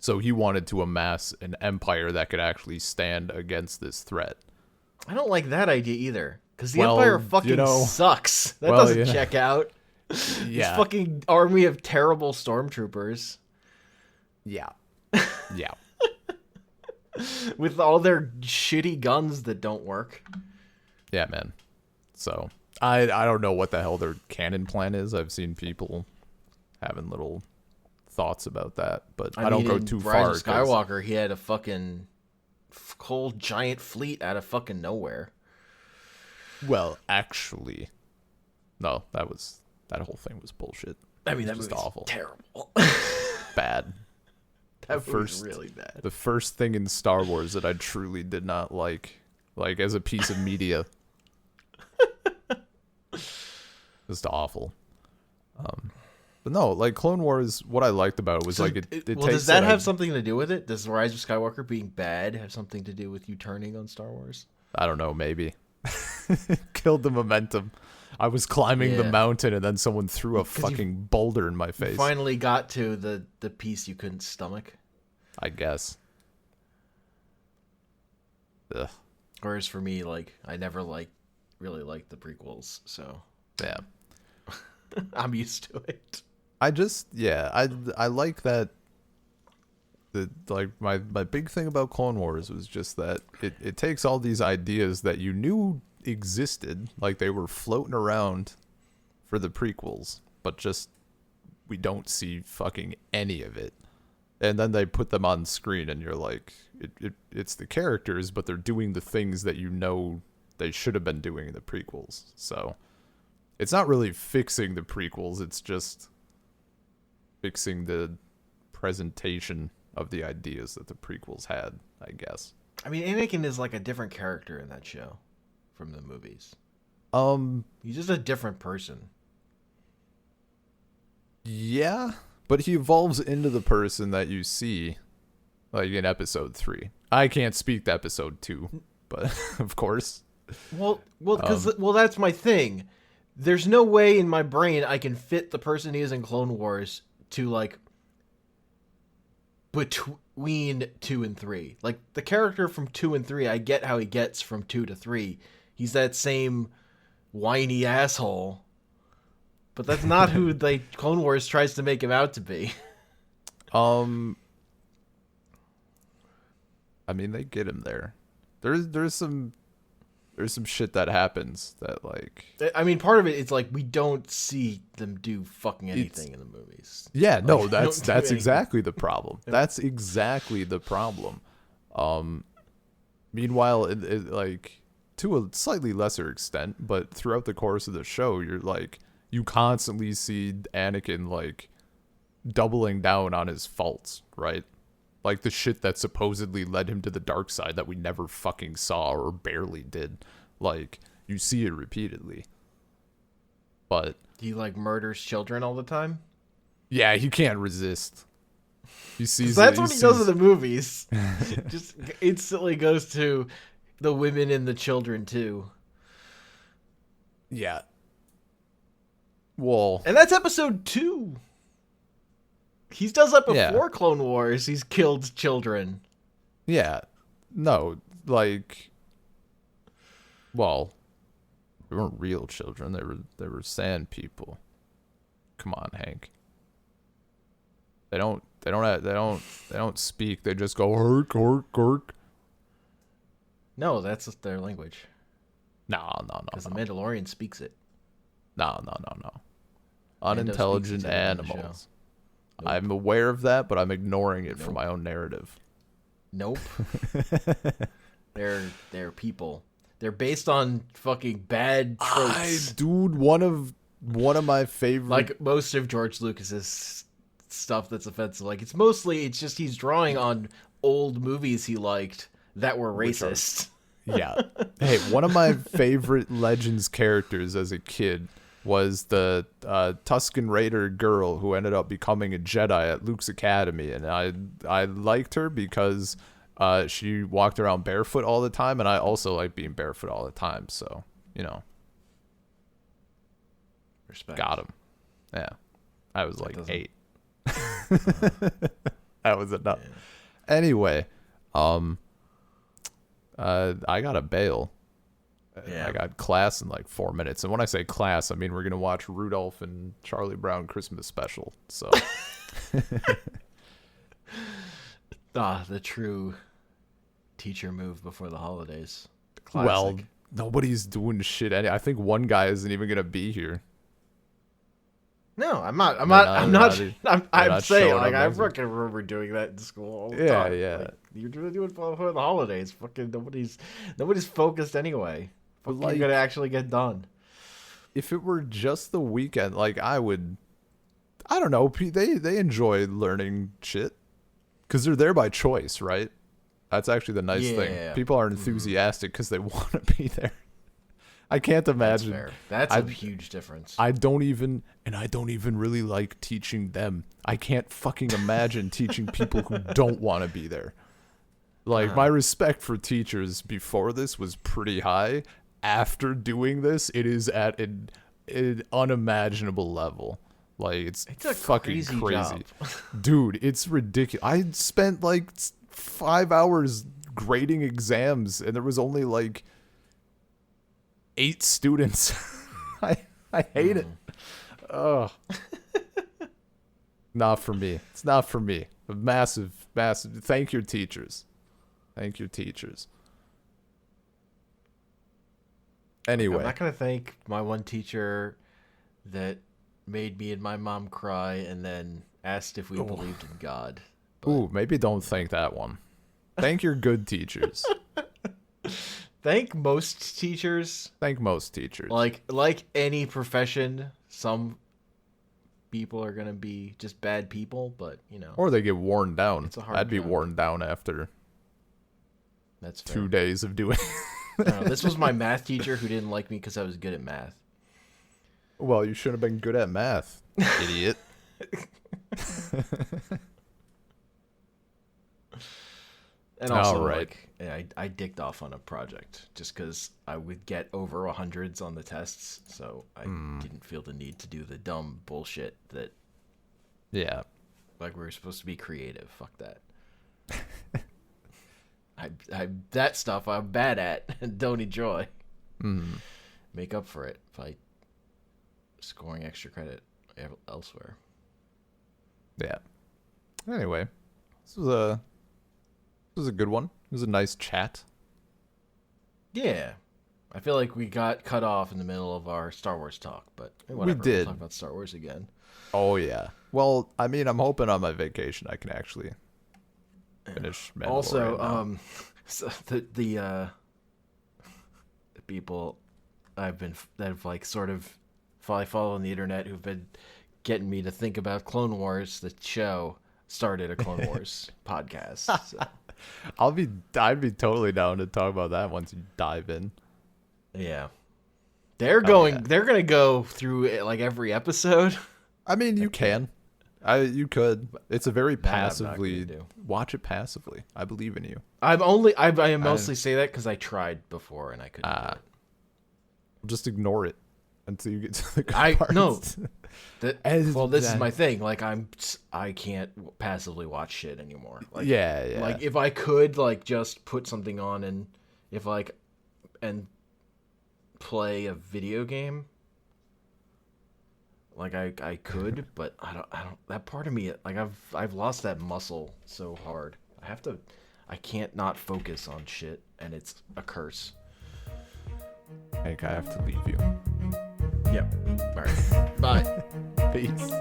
So he wanted to amass an empire that could actually stand against this threat. I don't like that idea either. Because the Well, Empire fucking you know, sucks. That well, doesn't you know. check out. Yeah. This fucking army of terrible stormtroopers Yeah. Yeah. with all their shitty guns that don't work. Yeah, man. So I don't know what the hell their canon plan is. I've seen people having little thoughts about that, but I don't mean, go in too Rise far. of Skywalker, he had a fucking whole giant fleet out of fucking nowhere. Well, actually, no, that whole thing was bullshit. I mean, It that was movie's awful. terrible. Bad. That movie's really bad. The first thing in Star Wars that I truly did not like as a piece of media, just awful. But no, like Clone Wars, what I liked about it was So, it well, takes does that have something to do with it? Does Rise of Skywalker being bad have something to do with you turning on Star Wars? I don't know, maybe. Killed the momentum. I was climbing the Yeah. mountain and then someone threw a 'Cause you- fucking boulder in my face. Finally got to the piece you couldn't stomach. I guess. Ugh. Whereas for me, like, I never really liked the prequels, so Yeah. I'm used to it. I like that. My big thing about Clone Wars was just that it takes all these ideas that you knew existed, like they were floating around for the prequels, but just we don't see fucking any of it. And then they put them on screen and you're like, it's the characters, but they're doing the things that you know they should have been doing in the prequels. So it's not really fixing the prequels, it's just fixing the presentation of the ideas that the prequels had, I guess. I mean, Anakin is like a different character in that show from the movies. He's just a different person. Yeah, but he evolves into the person that you see, like in episode 3. I can't speak to episode 2, but of course. Well, because that's my thing. There's no way in my brain I can fit the person he is in Clone Wars to like between 2 and 3. Like the character from 2 and 3, I get how he gets from 2 to 3. He's that same whiny asshole. But that's not who Clone Wars tries to make him out to be. I mean, they get him there. There's some shit that happens that like. I mean, part of it is like we don't see them do fucking anything in the movies. Yeah, no, Like, they that's don't do anything. exactly the problem. That's exactly the problem. Meanwhile, like to a slightly lesser extent, but throughout the course of the show, you constantly see Anakin like doubling down on his faults, right? Like the shit that supposedly led him to the dark side that we never fucking saw or barely did. Like you see it repeatedly. But He like murders children all the time. yeah, he can't resist. He sees That's it, what he does in the movies. Just instantly goes to the women and the children too. Yeah. Well, And that's episode 2. He does that Yeah. before Clone Wars. He's killed children. yeah. No, like well, they weren't real children. They were sand people. Come on, Hank. They don't speak. They just go hork hork hork. No, that's their language. No, no, no, Because the no. Mandalorian speaks it. No, no, no, no. Mando speaks Unintelligent it to them in the show. animals. Nope. I'm aware of that, but I'm ignoring it for Nope. my own narrative. Nope. They're people. They're based on fucking bad tropes. Dude, one of my favorite. Like most of George Lucas's stuff that's offensive. Like it's just he's drawing on old movies he liked that were racist. Yeah. Hey, one of my favorite Legends characters as a kid was the Tusken Raider girl who ended up becoming a Jedi at Luke's Academy, and I liked her because she walked around barefoot all the time, and I also like being barefoot all the time. So, Respect. got him. Yeah, I was like 8. That was enough. Yeah. Anyway, I gotta bail. Yeah. I got class in like 4 minutes, and when I say class, I mean we're gonna watch Rudolph and Charlie Brown Christmas special. So, The true teacher move before the holidays. well, Classic. nobody's doing shit. I think one guy isn't even gonna be here. No, I'm not. I'm They're not. not- I'm they're not. not- I'm not saying, showing like, up I next week. fucking remember doing that in school all the Yeah, time. yeah. Like, you're doing it for the holidays. Fucking nobody's focused anyway. But, Fuck, like- you're gonna actually get done. If it were just the weekend, like I would, I don't know. They enjoy learning shit because they're there by choice, right? That's actually the nice Yeah. thing. People are enthusiastic because they want to be there. I can't That's imagine. fair. That's I- a huge difference. I don't even really like teaching them. I can't fucking imagine teaching people who don't want to be there. Like, my respect for teachers before this was pretty high. After doing this, it is at an unimaginable level. Like, it's a fucking crazy crazy. job. Dude, it's ridiculous. I spent like 5 hours grading exams, and there was only like 8 students. I hate it. Ugh. Not for me. It's not for me. A massive. Thank your teachers. Thank your teachers. Anyway. I'm not gonna thank my one teacher that made me and my mom cry and then asked if we believed in God. Ooh, maybe don't thank that one. Thank your good teachers. Thank most teachers. Thank most teachers. Like any profession, some people are gonna be just bad people, but Or they get worn down. It's a hard I'd be job. worn down after that's fair. 2 days of doing. This was my math teacher who didn't like me because I was good at math. Well, you should have been good at math, idiot. And also, All right. I dicked off on a project just because I would get over 100s on the tests, so I didn't feel the need to do the dumb bullshit that, Yeah. like, we were supposed to be creative. Fuck that. That stuff I'm bad at and don't enjoy. Make up for it by scoring extra credit elsewhere. Yeah. Anyway, this was a good one. It was a nice chat. Yeah. I feel like we got cut off in the middle of our Star Wars talk, but whatever. did. We'll talk about Star Wars again. Oh yeah. Well, I mean, I'm hoping on my vacation I can actually finish Mandalorian Also, now. so the people that have like sort of follow on the internet who've been getting me to think about Clone Wars, the show, started a Clone Wars podcast. So, I'd be totally down to talk about that once you dive in. yeah, they're going. yeah. They're gonna go through it, like every episode. I mean, you can. You could. It's a very That I'm not passively. gonna do. Watch it passively. I believe in you. I mostly say that because I tried before and I couldn't. Do it. Just ignore it until you get to the good I parts. no. Well, this is that- my thing. Like, I can't passively watch shit anymore. Like, Yeah. Like, if I could, like, just put something on and play a video game, like I could, but I don't. That part of me, like, I've lost that muscle so hard. I can't not focus on shit, and it's a curse. Hank, I have to leave you. Yep. All right. Bye. Peace.